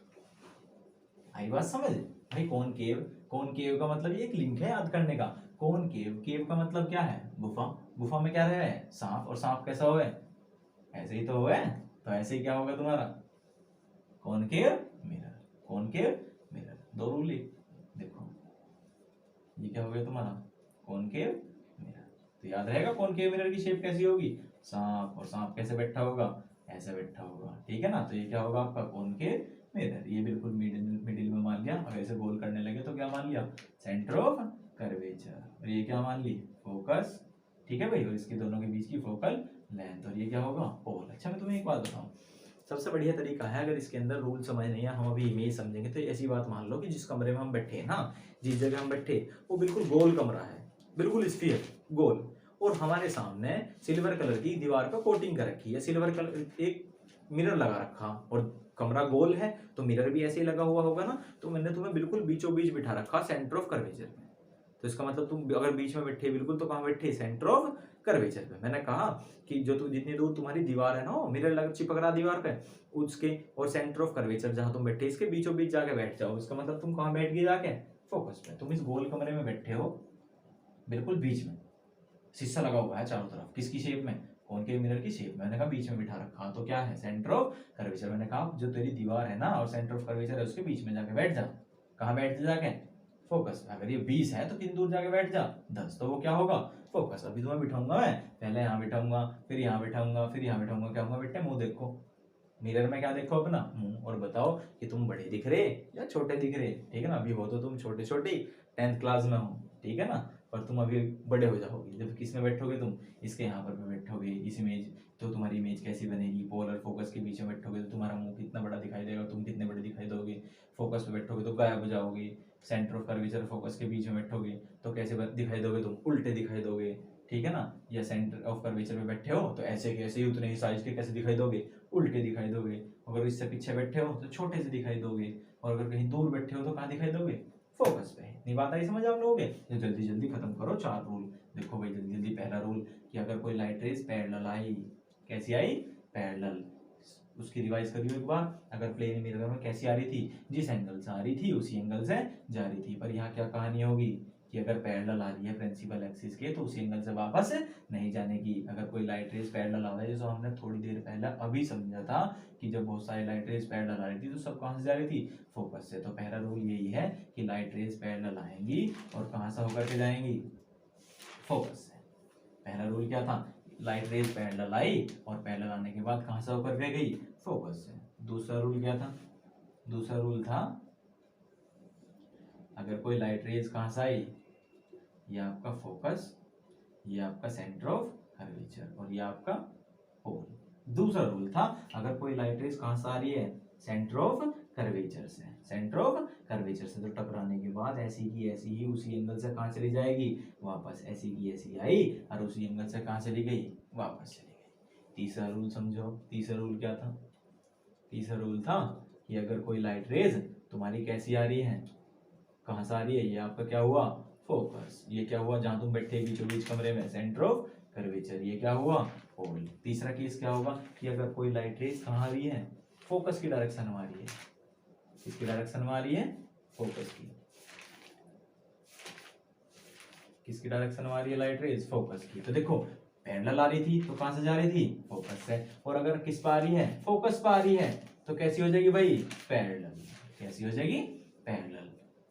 Speaker 1: आई बात समझ भाई। कॉनकेव, कॉनकेव का मतलब ये एक लिंक है याद करने का। कॉनकेव, केव का मतलब क्या है, गुफा, गुफा में क्या रहे हैं, सांप, और सांप कैसा हुआ है, ऐसे ही तो हुआ है। तो ऐसे ही क्या होगा तुम्हारा, concave mirror, concave mirror. 2 rule ही देखो, ये क्या हो गया तुम्हारा, कॉनकेव मिरर। तो याद रहेगा कॉनकेव मिरर की शेप कैसी होगी, सांप, और सांप कैसे बैठा होगा, ऐसे बैठा होगा, ठीक है ना। तो ये क्या होगा आपका कॉनकेव मिरर। ये बिल्कुल मिडिल में मान लिया। अब ऐसे गोल करने लगे तो क्या मान लिया, सेंटर ऑफ कर्वेचर। और ये क्या मान ली, फोकस, ठीक है भाई। और इसके दोनों के बीच की फोकल लेंथ, और ये क्या होगा, पोल। अच्छा मैं तुम्हें एक बात बताऊं, सबसे बढ़िया तरीका है, अगर इसके अंदर रूल समझ नहीं है, हम अभी इमेज समझेंगे, तो ऐसी बात मान लो कि जिस कमरे में हम बैठे हैं ना, जिस जगह हम बैठे, वो बिल्कुल गोल कमरा है, बिल्कुल स्फीयर गोल, और हमारे सामने सिल्वर कलर की दीवार पर कोटिंग कर रखी है, सिल्वर कलर एक मिरर लगा रखा, और कमरा गोल है तो मिरर भी ऐसे ही लगा हुआ होगा ना, तो मैंने तुम्हें बिल्कुल बीचों बीच बिठा रखा सेंटर ऑफ कर्वेचर में। तो इसका मतलब तुम अगर बीच में बैठे बिल्कुल तो कहाँ बैठे, सेंटर ऑफ कर्वेचर पे। मैंने कहा कि जो तुम जितनी दूर तुम्हारी दीवार है ना, मिरर लग चिपक रहा दीवार पे, उसके और सेंटर ऑफ कर्वेचर जहां तुम बैठे इसके बीचों बीच जाके बैठ जाओ। इसका मतलब तुम कहाँ बैठ गए जाके, फोकस पे। तुम इस गोल कमरे में बैठे हो बिल्कुल बीच में, शीशा लगा हुआ है चारों तरफ, किसकी शेप में, कॉनकेव मिरर की शेप में। मैंने कहा बीच में बिठा रखा तो क्या है, सेंटर ऑफ कर्वेचर। मैंने कहा जो तेरी दीवार है ना और सेंटर ऑफ कर्वेचर है उसके बीच में जाके बैठ जा। कहाँ बैठ जा जाके, फोकस। अगर ये 20 है तो कितनी दूर जाके बैठ जा, 10, तो वो क्या होगा, फोकस। अभी तुम्हें बिठाऊंगा मैं, पहले यहाँ बिठाऊंगा, फिर यहाँ बिठाऊंगा, फिर यहाँ बिठाऊंगा। क्या होगा बेटे, मुंह देखो मिरर में, क्या देखो अपना मुंह, और बताओ कि तुम बड़े दिख रहे या छोटे दिख रहे। ठीक है ना, अभी हो तो तुम छोटे छोटे 10th क्लास में हो, ठीक है ना, पर तुम अभी बड़े हो जाओगे जब किस में बैठोगे तुम, इसके यहाँ पर बैठोगे, इस इमेज। तो तुम्हारी इमेज कैसी बनेगी, पोल और फोकस के बीच में बैठोगे तो तुम्हारा मुंह कितना बड़ा दिखाई देगा, तुम कितने बड़े दिखाई दोगे। फोकस पे बैठोगे तो गायब हो जाओगे, सेंटर ऑफ कर्वेचर फोकस के बीच में बैठोगे तो कैसे दिखाई दोगे, तुम उल्टे दिखाई दोगे। ठीक है ना, या सेंटर ऑफ कर्वेचर में बैठे हो तो ऐसे कैसे ही उतने ही साइज के कैसे दिखाई दोगे, उल्टे दिखाई दोगे। अगर इससे पीछे बैठे हो तो छोटे से दिखाई दोगे, और अगर कहीं दूर बैठे हो तो कहाँ दिखाई दोगे, फोकस पे। इतनी बात आई समझ आप लोगों के, तो जल्दी जल्दी खत्म करो 4 रूल। देखो भाई जल्दी जल्दी, पहला रूल कि अगर कोई लाइट रेज पैरेलल आई, कैसी आई, पैरेलल, उसकी रिवाइज करियो एक बार। अगर प्लेन मिरर में कैसी आ रही थी, जिस एंगल से आ रही थी उसी एंगल से जा रही थी। पर यहाँ क्या कहानी होगी कि अगर पैरेलल आ रही है प्रिंसिपल एक्सिस के तो उसी एंगल से वापस नहीं जाने की। अगर कोई लाइट रेज पैरेलल आ रहा है, जैसे हमने थोड़ी देर पहले अभी समझा था कि जब बहुत सारी लाइट रेज पैरेलल आ रही थी तो सब कहां से जा रही थी, फोकस से। तो पहला रूल यही है कि लाइट रेज पैरेलल आएंगी और कहां से होकर के जाएंगी, फोकस से। पहला रूल क्या था, लाइट रेज पैरेलल आई और पैरेलल आने के बाद कहां से होकर के गई, फोकस से। दूसरा रूल क्या था, दूसरा रूल था अगर कोई लाइट रेज कहां से आई, ये आपका फोकस, ये आपका सेंटर ऑफ कर्वेचर और ये आपका पोल। दूसरा रूल था अगर कोई लाइट रेज कहां से आ रही है, सेंटर ऑफ कर्वेचर से, सेंटर ऑफ कर्वेचर से, तो टकराने के बाद ऐसी की ऐसी ही उसी एंगल से कहां चली जाएगी, वापस। ऐसी की ऐसी आई और उसी एंगल से कहां चली गई, वापस चली गई। तीसरा रूल समझो, तीसरा रूल क्या था, तीसरा रूल था कि अगर कोई लाइट रेज तुम्हारी कैसी आ रही है, कहां से आ रही है, ये आपका क्या हुआ, फोकस। ये क्या हुआ, जहां तुम बैठे बीचों बीच कमरे में, सेंटर ऑफ कर्वेचर। ये क्या हुआ, पोल। तीसरा केस क्या होगा कि अगर कोई लाइट रेज कहां आ रही है, फोकस की डायरेक्शन में आ रही है, किसकी डायरेक्शन में आ रही है, फोकस की। किसकी डायरेक्शन में आ रही है लाइट रेज, फोकस की। तो देखो पैरेलल आ रही थी तो कहां से जा रही थी, फोकस से। और अगर किस पर आ रही है, फोकस पर आ रही है, तो कैसी हो जाएगी भाई, पैरेलल। कैसी हो जाएगी, पैरेलल।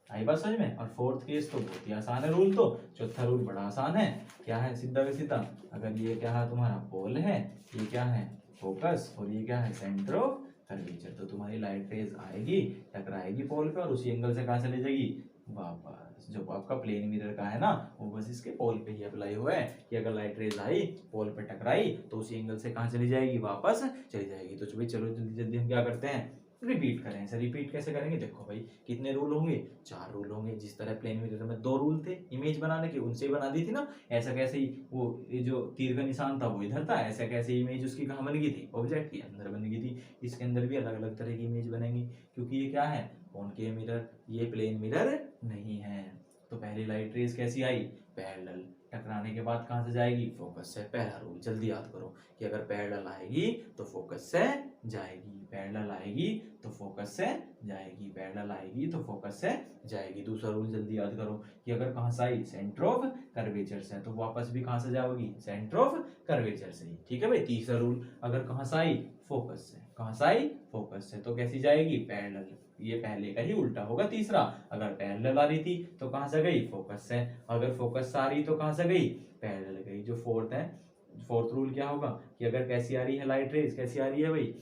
Speaker 1: आई बात समझ में। और फोर्थ केस तो बहुत ही आसान है रूल, तो चौथा रूल बड़ा आसान है। क्या है, सीधा का सीधा, अगर ये क्या है तुम्हारा पोल है, ये क्या है, फोकस, और ये क्या है, सेंटर ऑफ कर्वेचर, तो तुम्हारी लाइट रेज आएगी, टकराएगी पोल पे और उसी एंगल से कहां चली जाएगी, वापस। जो आपका प्लेन मिरर का है ना, वो बस इसके पोल पे ही अप्लाई हुआ है कि अगर लाइट रेज आई, पोल पे टकराई, तो उसी एंगल से कहां चली जाएगी, वापस चली जाएगी। तो भाई चलो जल्दी जल्दी हम क्या करते हैं, रिपीट करें। ऐसे रिपीट कैसे करेंगे, देखो भाई कितने रूल होंगे, 4 रूल होंगे। जिस तरह प्लेन मिरर में 2 रूल थे इमेज बनाने के, उनसे ही बना दी थी ना। ऐसा कैसे ही वो ये जो तीर का निशान था वो इधर था, ऐसा कैसे इमेज उसकी कहाँ बन गई थी, ऑब्जेक्ट के अंदर बन गई थी। इसके अंदर भी अलग अलग तरह की इमेज बनेंगी, क्योंकि ये क्या है, कॉनकेव मिरर, ये प्लेन मिरर नहीं है। तो पहली लाइट रेज कैसी आई, पैरेलल, टकराने के बाद कहां से जाएगी, फोकस से। पहला रूल जल्दी याद करो कि अगर पैरेलल आएगी तो फोकस से जाएगी, पैरेलल आएगी तो फोकस से जाएगी, पैरेलल आएगी तो फोकस से जाएगी। दूसरा रूल जल्दी याद करो कि अगर कहां से आई, सेंटर ऑफ कर्वेचर से, तो वापस भी कहां से जाओगी, सेंटर ऑफ कर्वेचर से ही। ठीक है भाई। तीसरा रूल अगर कहां से आई, फोकस से, कहां से आई, फोकस से, तो कैसी जाएगी, पैरेलल। ये पहले का ही उल्टा होगा तीसरा। अगर पैरेलल आ रही थी तो कहां से गई, फोकस से। अगर फोकस से आ रही तो कहां से गई, पैरेलल गई। जो फोर्थ है, फोर्थ रूल क्या होगा कि अगर कैसी आ रही है लाइट रेज, कैसी आ रही है भाई,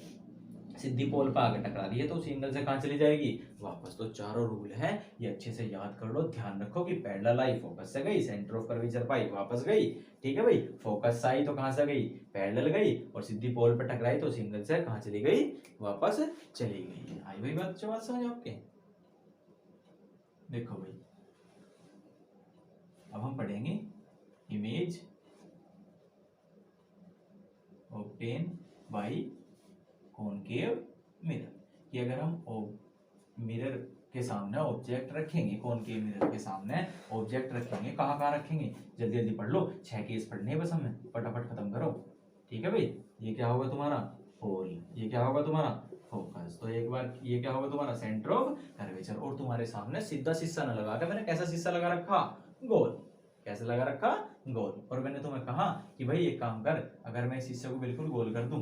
Speaker 1: सीधी पोल पर आकर टकरा रही है तो उसी एंगल से कहां चली जाएगी, वापस। तो चारों रूल है, ये अच्छे से याद कर लो। ध्यान रखो कि पैरेलल आई, फोकस से गई, सेंटर ऑफ कर्वेचर पाई, वापस गई। ठीक है भाई। फोकस से आई तो कहां से गई, पैरेलल गई, और सीधी पोल पर टकराई तो उसी एंगल से कहां चली गई, वापस चली गई। आई भाई बात, बात समझ आपके। देखो भाई अब हम पढ़ेंगे image obtain bye concave mirror. अगर हम मिरर के सामने ऑब्जेक्ट रखेंगे, कौन के मिरर के सामने ऑब्जेक्ट रखेंगे, कहाँ कहाँ रखेंगे, जल्दी जल्दी पढ़ लो, 6 केस पढ़ने हैं बस हमें, फटाफट खत्म करो। ठीक है भाई, ये क्या होगा तुम्हारा पोल, ये क्या होगा तुम्हारा फोकस। तो एक बार ये क्या होगा तुम्हारा सेंटर ऑफ कर्वेचर। और तुम्हारे सामने सीधा शीशा न लगा के मैंने कैसा शीशा लगा रखा, गोल। कैसे लगा रखा, गोल। और मैंने तुम्हें कहा कि भाई एक काम कर, अगर मैं इस शीशे को बिल्कुल गोल कर दूं,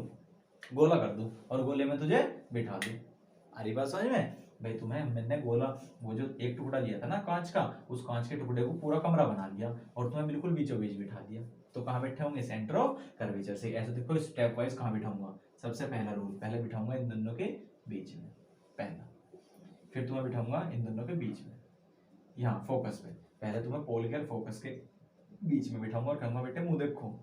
Speaker 1: गोला कर दूं और गोले में तुझे बिठा दूं, आ रही बात समझ में भाई। तुम्हें मैंने गोला, वो जो एक टुकड़ा दिया था ना कांच का, उस कांच के टुकड़े को पूरा कमरा बना लिया और तुम्हें बिल्कुल बीचों बीच बिठा दिया। तो कहाँ बैठे होंगे, सेंटर ऑफ कर्वेचर से। ऐसे देखो स्टेप वाइज कहाँ बिठाऊंगा। सबसे पहला रूल, पहले बिठाऊंगा इन दोनों के बीच में, पहला। फिर तुम्हें बिठाऊंगा इन दोनों के बीच में, यहाँ फोकस पे। पहले तुम्हें पोल के और फोकस के बीच में बिठाऊंगा और कहूंगा बेटे मुंह देखो।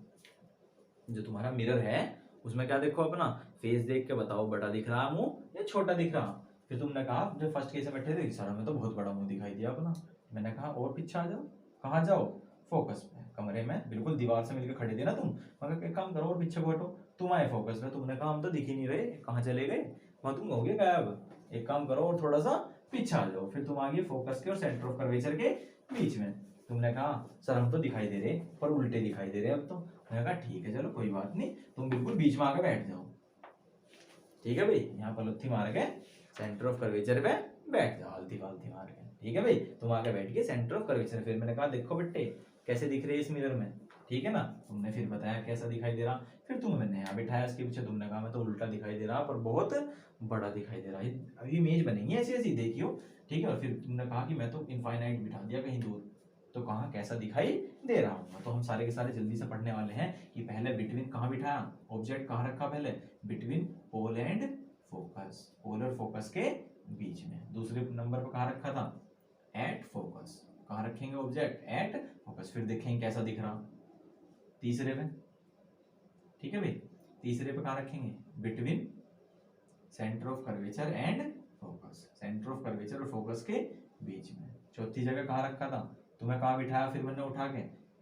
Speaker 1: जो तुम्हारा मिरर है उसमें क्या देखो, अपना फेस देख के बताओ, बड़ा दिख रहा मुंह या छोटा दिख रहा। फिर तुमने कहा, जब फर्स्ट केस में बैठे थे सर हमें तो बहुत बड़ा मुंह दिखाई दिया अपना। मैंने कहा और पीछे आ जाओ। कहाँ जाओ, फोकस पे, कमरे में बिल्कुल दीवार से मिलकर खड़े थे ना तुम। मगर एक काम करो और पीछे को हटो, तुम आए फोकस पे। तुमने कहा हम तो दिख ही नहीं रहे, कहाँ चले गए, वहां तुम हो गए गायब। एक काम करो और थोड़ा सा पीछे आ जाओ। फिर तुम आ गए फोकस के और सेंटर ऑफ कर्वेचर के बीच में। तुमने कहा सर हम तो दिखाई दे रहे पर उल्टे दिखाई दे रहे अब तो। मैंने कहा ठीक है चलो कोई बात नहीं, तुम बिल्कुल बीच में आके बैठ जाओ। ठीक है भाई, यहाँ पर लत्थी मार के सेंटर ऑफ कर्वेचर पे बैठ जाओ, हल्थी फालथी मार के। ठीक है भाई, तुम आके बैठ गए सेंटर ऑफ कर्वेचर। फिर मैंने कहा देखो बेटे कैसे दिख रहे हैं इस मिरर में, ठीक है ना। तुमने फिर बताया कैसा दिखाई दे रहा। फिर तुम मैंने यहाँ बिठाया इसके पीछे, तुमने कहा मैं तो उल्टा दिखाई दे रहा पर बहुत बड़ा दिखाई दे रहा है। अभी इमेज बनेंगी ऐसी ऐसी, देखियो। ठीक है, और फिर तुमने कहा कि मैं तो इनफाइनाइट बिठा दिया कहीं दूर, तो कहाँ कैसा दिखाई दे रहा हूँ। तो हम सारे के सारे जल्दी से पढ़ने वाले हैं कि पहले बिटवीन कहाँ बिठाया, ऑब्जेक्ट कहाँ रखा, पहले बिटवीन पोल एंड फोकस, पोल और फोकस के बीच में। दूसरे नंबर पर कहाँ रखा था, एट फोकस। कहाँ रखेंगे ऑब्जेक्ट, एट फोकस। फिर देखेंगे कैसा दिख रहा तीसरे पे। ठीक है भाई, तीसरे पे कहाँ रखेंगे, between centre of curvature and focus, centre of curvature और फोकस के बीच में। चौथी जगह कहाँ रखा था, तुम्हें कहाँ बिठाया फिर मैंने उठा के,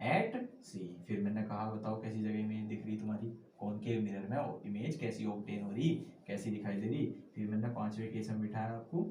Speaker 1: एट सी। फिर मैंने कहा बताओ कैसी जगह इमेज दिख रही तुम्हारी, कौन के मिरर में इमेज कैसी ऑब्टेन हो रही, कैसी दिखाई दे रही। फिर मैंने पांचवें केस में बिठाया आपको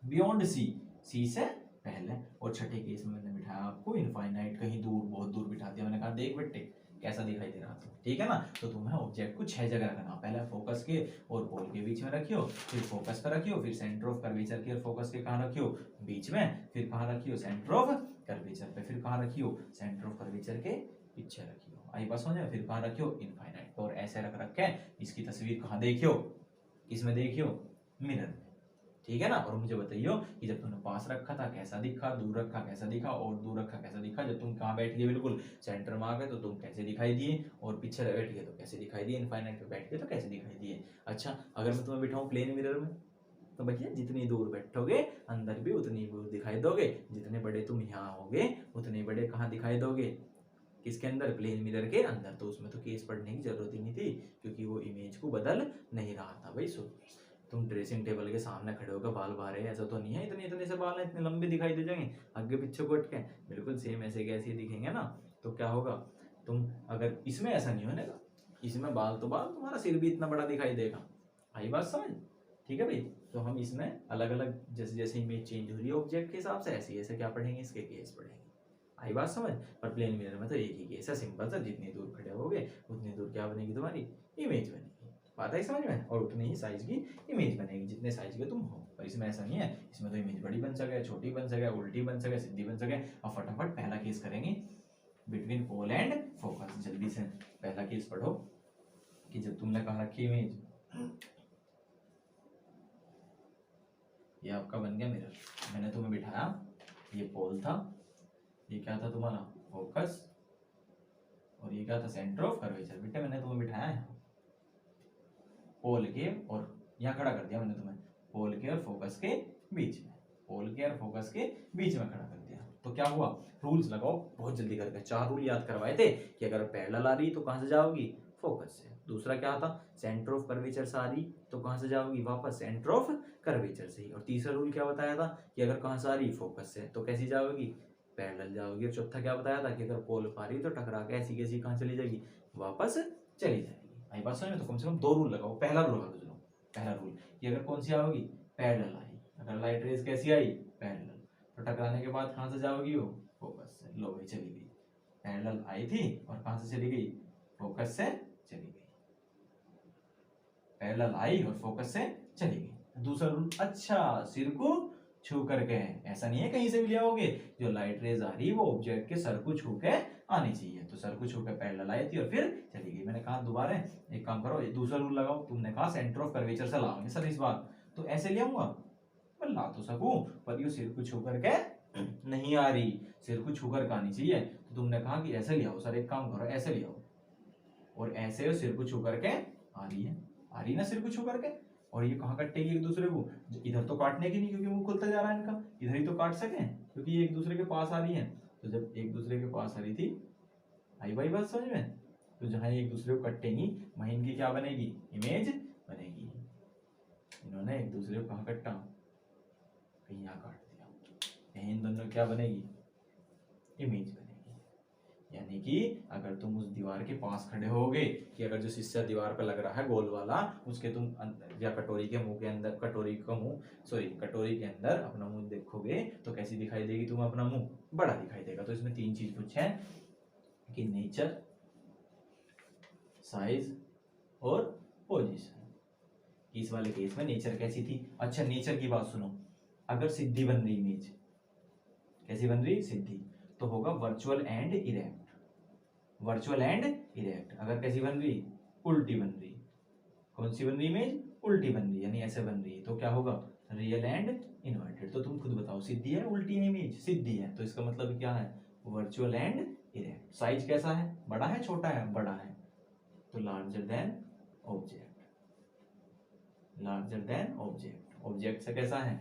Speaker 1: बियॉन्ड सी, सी से पहले। और छठे केस में मैंने बिठाया आपको इनफाइनाइट, कहीं दूर, बहुत दूर बिठा दिया। मैंने कहा देख बेटे कैसा दिखाई दे रहा था। ठीक है ना। तो तुम्हें ऑब्जेक्ट को 6 जगह रखना, पहले फोकस के और पोल के बीच में रखियो, फिर फोकस पर रखियो, फिर सेंटर ऑफ कर्वेचर के और फोकस के कहाँ रखियो, बीच में। फिर कहाँ रखियो, सेंटर ऑफ कर्वेचर पे। फिर कहाँ रखियो, सेंटर ऑफ कर्वेचर के पीछे रखियो। आई बात समझ में। फिर कहाँ रखियो, इनफाइनाइट। और ऐसे रख रखे इसकी तस्वीर कहाँ देखियो, किसमें देखियो, मिरर में। ठीक है ना। और मुझे बताइयो कि जब तुमने पास रखा था कैसा दिखा, दूर रखा कैसा दिखा, और दूर रखा कैसा दिखा। जब तुम कहाँ बैठ गए, बिल्कुल सेंटर में आ गए तो तुम कैसे दिखाई दिए, और पीछे बैठ गए तो कैसे दिखाई दिए, इनफाइनाइट पे बैठ गए तो कैसे दिखाई दिए। अच्छा, अगर मैं तुम्हें बिठाऊं प्लेन मिरर में, तो भैया जितनी दूर बैठोगे अंदर भी उतनी दूर दिखाई दोगे। जितने बड़े तुम यहाँ होगे उतने बड़े कहाँ दिखाई दोगे, किसके अंदर, प्लेन मिरर के अंदर। तो उसमें तो केस पढ़ने की जरूरत ही नहीं थी, क्योंकि वो इमेज को बदल नहीं रहा था भाई। सो तुम ड्रेसिंग टेबल के सामने खड़े होकर बाल बाल रहे, ऐसा तो नहीं है इतने इतने से बाल हैं, इतने लंबे दिखाई दे जाएंगे आगे पीछे को के, बिल्कुल सेम ऐसे कैसे दिखेंगे ना। तो क्या होगा, तुम अगर इसमें ऐसा नहीं होने का, इसमें बाल तो बाल, तुम्हारा सिर भी इतना बड़ा दिखाई देगा। आई बात समझ। ठीक है भाई, तो हम इसमें अलग अलग जैसे जैसे इमेज चेंज हो रही है ऑब्जेक्ट के हिसाब से, ऐसे ऐसे क्या पढ़ेंगे, इसके केस पढ़ेंगे। आई बात समझ। पर प्लेन मिरर में तो एक ही केस है, सिंपल सा, जितनी दूर खड़े होगे उतनी दूर क्या बनेगी, तुम्हारी इमेज बनेगी। बात है समझ में। और उतनी ही साइज की इमेज बनेगी जितने साइज के तुम हो। पर इसमें ऐसा नहीं है, इसमें तो इमेज बड़ी बन सके, छोटी बन सके, उल्टी बन सके, सीधी बन सके। अब फटाफट पहला केस करेंगे बिटवीन पोल एंड फोकस। जल्दी से पहला केस पढ़ो कि जब तुमने कहा रखी इमेज, ये आपका बन गया मिरर, मैंने तुम्हें बिठाया, ये पोल था, ये क्या था तुम्हारा फोकस, और ये क्या था सेंटर ऑफ कर्वेचर। बेटे मैंने तुम्हें बिठाया है पोल के, और यहाँ खड़ा कर दिया मैंने तुम्हें पोल के और फोकस के बीच में, पोल के और फोकस के बीच में खड़ा कर दिया। तो क्या हुआ, रूल्स लगाओ बहुत जल्दी करके। 4 रूल याद करवाए थे कि अगर पैरेलल आ रही तो कहाँ से जाओगी, फोकस से। दूसरा क्या था, सेंटर ऑफ कर्वेचर से आ रही तो कहाँ से जाओगी, वापस सेंटर ऑफ कर्वेचर से ही। और तीसरा रूल क्या बताया था कि अगर कहाँ से आ रही, फोकस से, तो कैसी जाओगी, पैरेलल जाओगी। और चौथा क्या बताया था कि अगर पोल पा रही तो टकरा के ऐसी कैसी कहाँ चली जाएगी, वापस चली जाएगी। आई बात समझ में। तो कम से कम 2 रूल लगाओ। पहला रूल लगा दो, चलो पहला रूल। ये अगर कौन सी आओगी, पैरेलल आई, अगर लाइट रेज कैसी आई, पैरेलल, तो टकराने के बाद कहाँ से जाओगी वो, फोकस से। लो भाई चली गई, पैरेलल आई थी और कहाँ से चली गई, फोकस से चली गई, पैरेलल आई और फोकस से चली गई। दूसरा रूल, अच्छा सिर को छू करके है, ऐसा नहीं है कहीं से भी ले आओगे, जो लाइट रेज आ रही है वो ऑब्जेक्ट के सर को छू के आनी चाहिए, तो सर को छू के पैरेलल आई थी और फिर चली गई। मैंने कहा दोबारा एक काम करो, दूसरा रूल लगाओ, तुमने कहा सेंटर ऑफ कर्वेचर से लाओगे सर इस बार, तो ऐसे ले आऊंगा, मैं ला तो सकूं पर ये सिर को छू करके नहीं आ रही, सिर को छू कर आनी चाहिए, तो तुमने कहा कि ऐसे ले आओ सर, एक काम करो ऐसे ले आओ, और ऐसे सिर को छू करके आ रही है, आ रही ना सिर को छू करके, और ये कहाँ कटेगी एक दूसरे को, इधर तो काटने की नहीं क्योंकि मुंह खुलता जा रहा है इनका, इधर ही तो काट सके क्योंकि ये एक दूसरे के पास आ रही है, तो जब एक दूसरे के पास आ रही थी, आई भाई बात समझ में, तो जहां एक दूसरे को कटेंगी वहीं इनकी क्या बनेगी, इमेज बनेगी। इन्होंने एक दूसरे को कहाँ कटा, कहीं यहाँ काट दिया, यहीं इन दोनों क्या बनेगी, इमेज बनेगी। यानी कि अगर तुम उस दीवार के पास खड़े होगे, कि अगर जो शीशा दीवार पे लग रहा है गोल वाला, उसके तुम या कटोरी के मुंह के अंदर, कटोरी के अंदर अपना मुंह देखोगे तो कैसी दिखाई देगी, तुम्हें अपना मुंह बड़ा दिखाई देगा। तो इसमें तीन चीज पूछे हैं कि नेचर, साइज और पोजीशन। इस वाले केस में नेचर कैसी थी, अच्छा नेचर की बात सुनो, अगर सीधी बन रही इमेज, कैसी बन रही, सीधी, तो होगा virtual and erect, virtual and erect. अगर कैसी बन रही, उल्टी बन रही, कौन सी बन रही इमेज, उल्टी बन रही, यानी ऐसे बन रही, तो क्या होगा, रियल एंड इन्वर्टेड। तो तुम खुद बताओ सीधी है उल्टी है इमेज, सीधी है, तो इसका मतलब क्या है, वर्चुअल एंड इरेक्ट। साइज कैसा है, बड़ा है छोटा है, बड़ा है, तो larger than object, larger than object, object से कैसा है,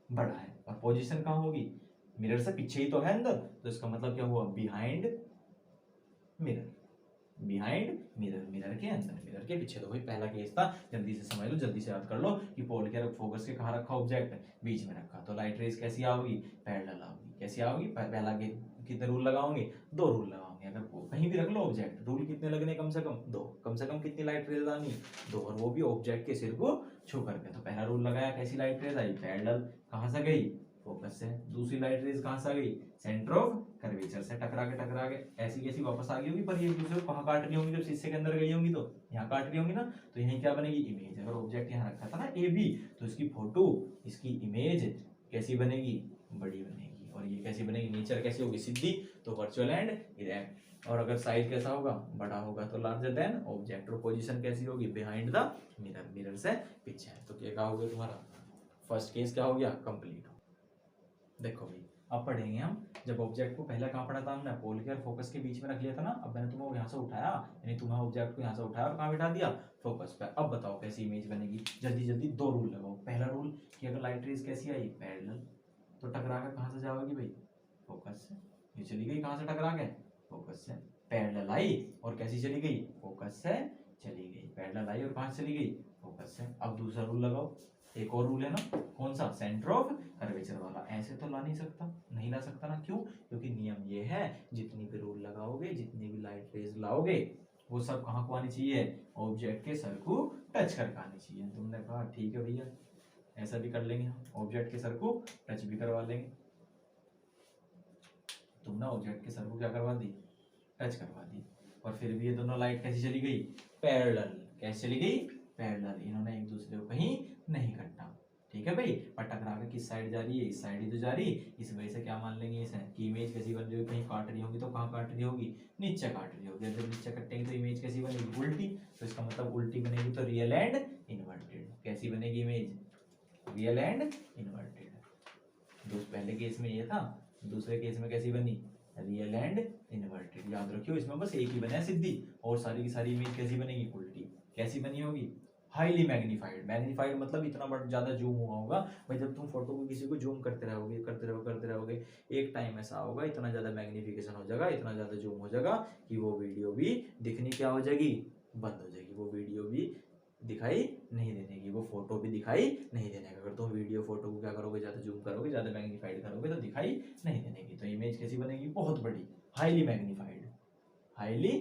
Speaker 1: बड़ा है। और पोजीशन कहाँ होगी, मिरर से पीछे ही तो है अंदर, तो इसका मतलब क्या हुआ, behind mirror, behind mirror, mirror के अंदर, मिरर के पीछे। तो वही पहला केस था, जल्दी से समझ लो, जल्दी से याद कर लो कि पोल के फोकस के कहाँ रखा, ऑब्जेक्ट बीच में रखा, तो लाइट रेज कैसी आओगी, पैरेलल आओगी, कैसी आओगी, पहला के कितने रूल लगाओगे, दो रूल लगाओगे, अगर कहीं भी रख लो ऑब्जेक्ट, रूल कितने लगने, कम से कम दो, कम से कम कितनी लाइट रेज आनी, दो, और वो भी ऑब्जेक्ट के सिर को छू करके। तो पहला रूल लगाया, कैसी लाइट रेज आई, पैरेलल, कहाँ से गई, फोकस से। दूसरी लाइट रेज कहाँ से आ गई, सेंटर ऑफ कर्वेचर से, टकरा के ऐसी कैसी वापस आ गई होगी, पर ये एक दूसरे को कहाँ काट रही होंगी, जब शीशे के अंदर गई होंगी तो यहाँ काट रही होंगी ना, तो यहीं क्या बनेगी, इमेज। अगर ऑब्जेक्ट यहाँ रखा था ना ए बी, तो इसकी फोटो, इसकी इमेज कैसी बनेगी, बड़ी बनेगी। और ये कैसी बनेगी, नेचर कैसी होगी, सीधी, तो वर्चुअल एंड इरेक्ट। और अगर साइज कैसा होगा, बड़ा होगा, तो लार्जर देन ऑब्जेक्ट। और पोजीशन कैसी होगी, बिहाइंड द मिरर, मिरर से पीछे। तो क्या हो गया तुम्हारा फर्स्ट केस, क्या हो गया, कंप्लीट। देखो भाई अब पढ़ेंगे हम, जब ऑब्जेक्ट को पहले कहाँ पढ़ा था हमने, पोल के और फोकस के बीच में रख लिया था ना, अब मैंने तुम्हें यहाँ से उठाया, यानी तुम्हें ऑब्जेक्ट को यहाँ से उठाया और कहाँ बिठा दिया, फोकस पे। अब बताओ कैसी इमेज बनेगी, जल्दी जल्दी दो रूल लगाओ। पहला रूल कि अगर लाइट रेज कैसी आई, पैरेलल, तो टकरा कर कहाँ से जाओगी भाई, फोकस से, ये चली गई कहाँ से टकरा के, फोकस से। पैरेलल आई और कैसी चली गई, फोकस से चली गई, पैरेलल आई और कहाँ से चली गई, फोकस से। अब दूसरा रूल लगाओ, एक और रूल है ना, कौन सा, सेंटर ऑफ कर्वेचर वाला। ऐसे तो ला नहीं सकता, नहीं ला सकता ना, क्यों, क्योंकि नियम ये है, जितनी भी रूल लगाओगे, जितनी भी लाइट रेज लाओगे, वो सब कहाँ को आनी चाहिए, ऑब्जेक्ट के सर को टच करके आनी चाहिए। तुमने कहा ठीक है भैया, ऐसा भी कर लेंगे हम, ऑब्जेक्ट के सर को टच भी करवा लेंगे। तुमने ऑब्जेक्ट के सर को क्या करवा दी, टच करवा दी, और फिर भी ये दोनों लाइट कैसी चली गई, पैरेलल, कैसे चली गई, पैरेलल, इन्होंने एक दूसरे को कहीं नहीं काटा, ठीक है भाई। पर टकरा के किस साइड जा रही है, इस साइड ही तो जा रही, इस वजह से क्या मान लेंगे इसे, कि इमेज कैसी बन रही होगी, कहीं काट रही होगी, तो कहाँ काट रही होगी, नीचे काट रही होगी। जब नीचे कटेंगे तो इमेज कैसी बनेगी, उल्टी, तो इसका मतलब उल्टी बनेगी, तो रियल एंड इन्वर्टेड। कैसी बनेगी इमेज, रियल एंड इन्वर्टेड। पहले केस में ये था, दूसरे केस में कैसी बनी, रियल एंड इन्वर्टेड। याद रखियो इसमें बस एक ही बना है सीधी, और सारी की सारी इमेज कैसी बनेगी, उल्टी। कैसी बनी होगी, हाईली मैग्नीफाइड। मैग्नीफाइड मतलब इतना बड़ा ज्यादा जूम हुआ होगा भाई, जब तुम फोटो को किसी को जूम करते रहोगे, करते रहोगे, एक टाइम ऐसा होगा, इतना ज्यादा मैग्निफिकेशन हो जाएगा, इतना ज्यादा जूम हो जाएगा कि वो वीडियो भी दिखनी क्या हो जाएगी, बंद हो जाएगी, वो वीडियो भी दिखाई नहीं देने की, वो फोटो भी दिखाई नहीं देने का। अगर तुम वीडियो फोटो को क्या करोगे, ज्यादा जूम करोगे, ज्यादा मैग्नीफाइड करोगे, तो दिखाई नहीं देने की। तो इमेज कैसी बनेगी, बहुत बड़ी, हाईली मैग्नीफाइड, हाईली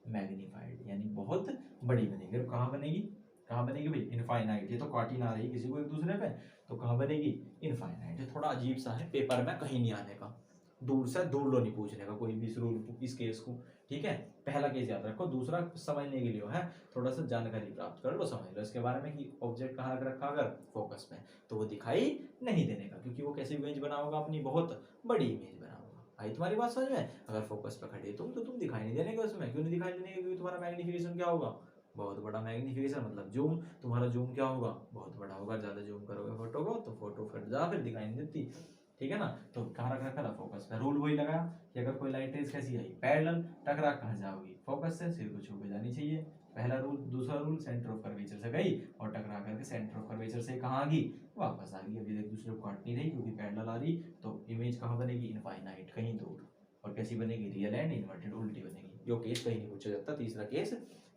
Speaker 1: मैग्नीफाइड, यानी बहुत बड़ी बनेगी। और कहाँ बनेगी, कहाँ बनेगी भाई, इनफाइनाइट। ये तो काट ही ना रही किसी को एक दूसरे पे, तो कहाँ बनेगी, इनफाइनाइट। ये थोड़ा अजीब सा है, पेपर में कहीं नहीं आने का, दूर से दूर लो नहीं पूछने का कोई भी इस रूल को, इस केस को, ठीक है। पहला केस याद रखो, दूसरा समझने के लिए है, थोड़ा सा जानकारी प्राप्त कर लो, समझ लो इसके बारे में कि ऑब्जेक्ट कहाँ रख रखा, अगर फोकस में, तो वो दिखाई नहीं देने का, क्योंकि वो कैसी इमेज बनाओगा, अपनी बहुत बड़ी इमेज बनाओगा। आई तुम्हारी बात समझ में? अगर फोकस पे खड़े तुम, तो तुम दिखाई नहीं देने का उसमें। क्यों नहीं दिखाई देने का? क्योंकि तुम्हारा मैग्निफिकेशन क्या होगा, बहुत बड़ा मैग्निफिकेशन, मतलब जूम, तुम्हारा जूम क्या होगा, बहुत बड़ा होगा। ज्यादा जूम करोगे फोटो को तो फोटो फिर दिखाई नहीं देती, ठीक है ना। तो कहाँ रख रखा था, फोकस पे। रूल वही लगाया कि अगर कोई लाइट रेज कैसी आई, पैरेलल, टकरा कहाँ जाओगी, फोकस से, सिर को छू के जानी चाहिए, पहला रूल। दूसरा रूल, सेंटर ऑफ कर्वेचर से गई और टकरा करके सेंटर ऑफ कर्वेचर से कहाँ आ गई, वापस आ गई। अभी एक दूसरे को काट नहीं रही क्योंकि पैरेलल आ रही, तो इमेज कहाँ बनेगी, इनफाइनाइट, कहीं दूर। और कैसी बनेगी, रियल एंड इन्वर्टेड, उल्टी बनेगी। यो केस कहीं नहीं पूछा जाता, तीसरा केस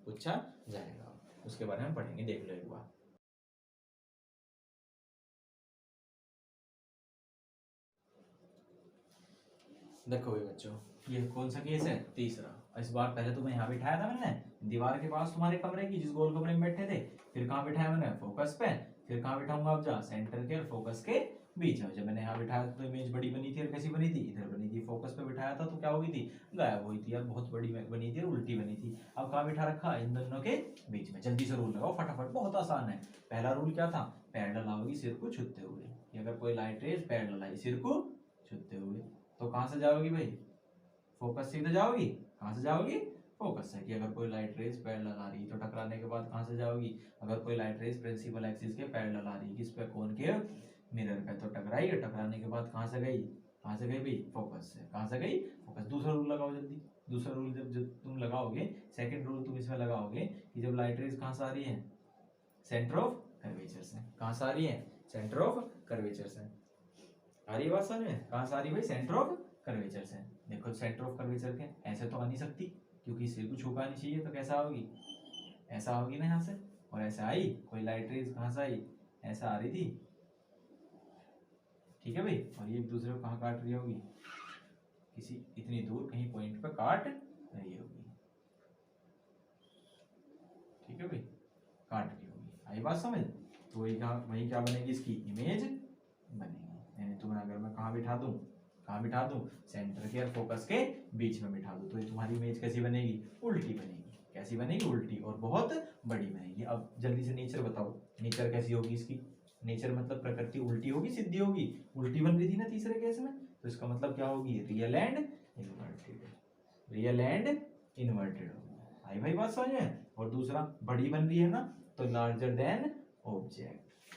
Speaker 1: पूछा जाएगा, उसके बारे में पढ़ेंगे, देख लो एक बार। देखो भाई बच्चों, ये कौन सा केस है, तीसरा। इस बार पहले तुम्हें यहाँ बिठाया था मैंने, दीवार के पास तुम्हारे कमरे की, जिस गोल कमरे में बैठे थे। फिर कहाँ बिठाया मैंने, फोकस पे। फिर कहाँ बिठाऊंगा अब, जा सेंटर के और फोकस के बीच में। जब मैंने यहाँ बिठाया था तो इमेज बड़ी बनी थी, और कैसी बनी थी, इधर बनी थी। फोकस पे बिठाया था तो क्या हो गई थी, गायब हुई थी यार, बहुत बड़ी बनी थी और उल्टी बनी थी। अब कहाँ बिठा रखा, इन दोनों के बीच में। जल्दी से रूल लगाओ फटाफट, बहुत आसान है। पहला रूल क्या था, पैरेलल आओगी सिर को छूते हुए, कि अगर कोई लाइट रेज पैरेलल आई सिर को छूते हुए, तो कहाँ से जाओगी भाई, फोकस से तो जाओगी। कहाँ से जाओगी, फोकस से। कि अगर कोई लाइट रेज पैरेलल आ रही तो टकराने के बाद कहाँ से जाओगी, अगर कोई लाइट रेज प्रिंसिपल एक्सिस के पैरेलल आ रही, किस पे, कोन के मिरर पे, तो टकराई, टकराने के बाद कहाँ से गई, कहाँ से गई भाई, फोकस से। कहाँ से गई, फोकस। दूसरा रूल लगाओ जल्दी। दूसरा रूल जब तुम लगाओगे, सेकंड रूल तुम इसमें लगाओगे कि जब लाइट रेज कहाँ से आ रही है, सेंटर ऑफ कर्वेचर से। कहाँ से आ रही है, सेंटर ऑफ कर्वेचर से। आ रही है बात समझ में, कहाँ से आ रही है भाई, सेंटर ऑफ कर्वेचर से। देखो सेंटर ऑफ कर्वेचर के ऐसे तो आ नहीं सकती, क्योंकि सिर को छू पानी चाहिए, तो कैसा होगी, ऐसा होगी ना यहाँ से। और ऐसे आई, कोई लाइट रेज कहाँ से आई, ऐसा आ रही थी, ठीक है भाई। और ये एक दूसरे को कहाँ काट रही होगी, किसी इतनी दूर कहीं पॉइंट पे काट रही होगी, ठीक है भाई, काट रही होगी। आई बात समझ। तो वही क्या बनेगी, इसकी इमेज बनेगी। यानी तुम्हें अगर मैं कहाँ बिठा दूं, कहाँ बिठा दूं, सेंटर के और फोकस के बीच में बिठा दूं, तो ये तुम्हारी इमेज कैसी बनेगी, उल्टी बनेगी। कैसी बनेगी, उल्टी, और बहुत बड़ी बनेगी। अब जल्दी से नेचर बताओ, नेचर कैसी होगी इसकी। नेचर मतलब प्रकृति उल्टी होगी, सीधी होगी। उल्टी बन रही थी ना तीसरे केस में, तो इसका मतलब क्या होगी, real and inverted, real and inverted होगी। आई भाई बात समझ में। और दूसरा, बड़ी बन रही है ना, तो larger than object,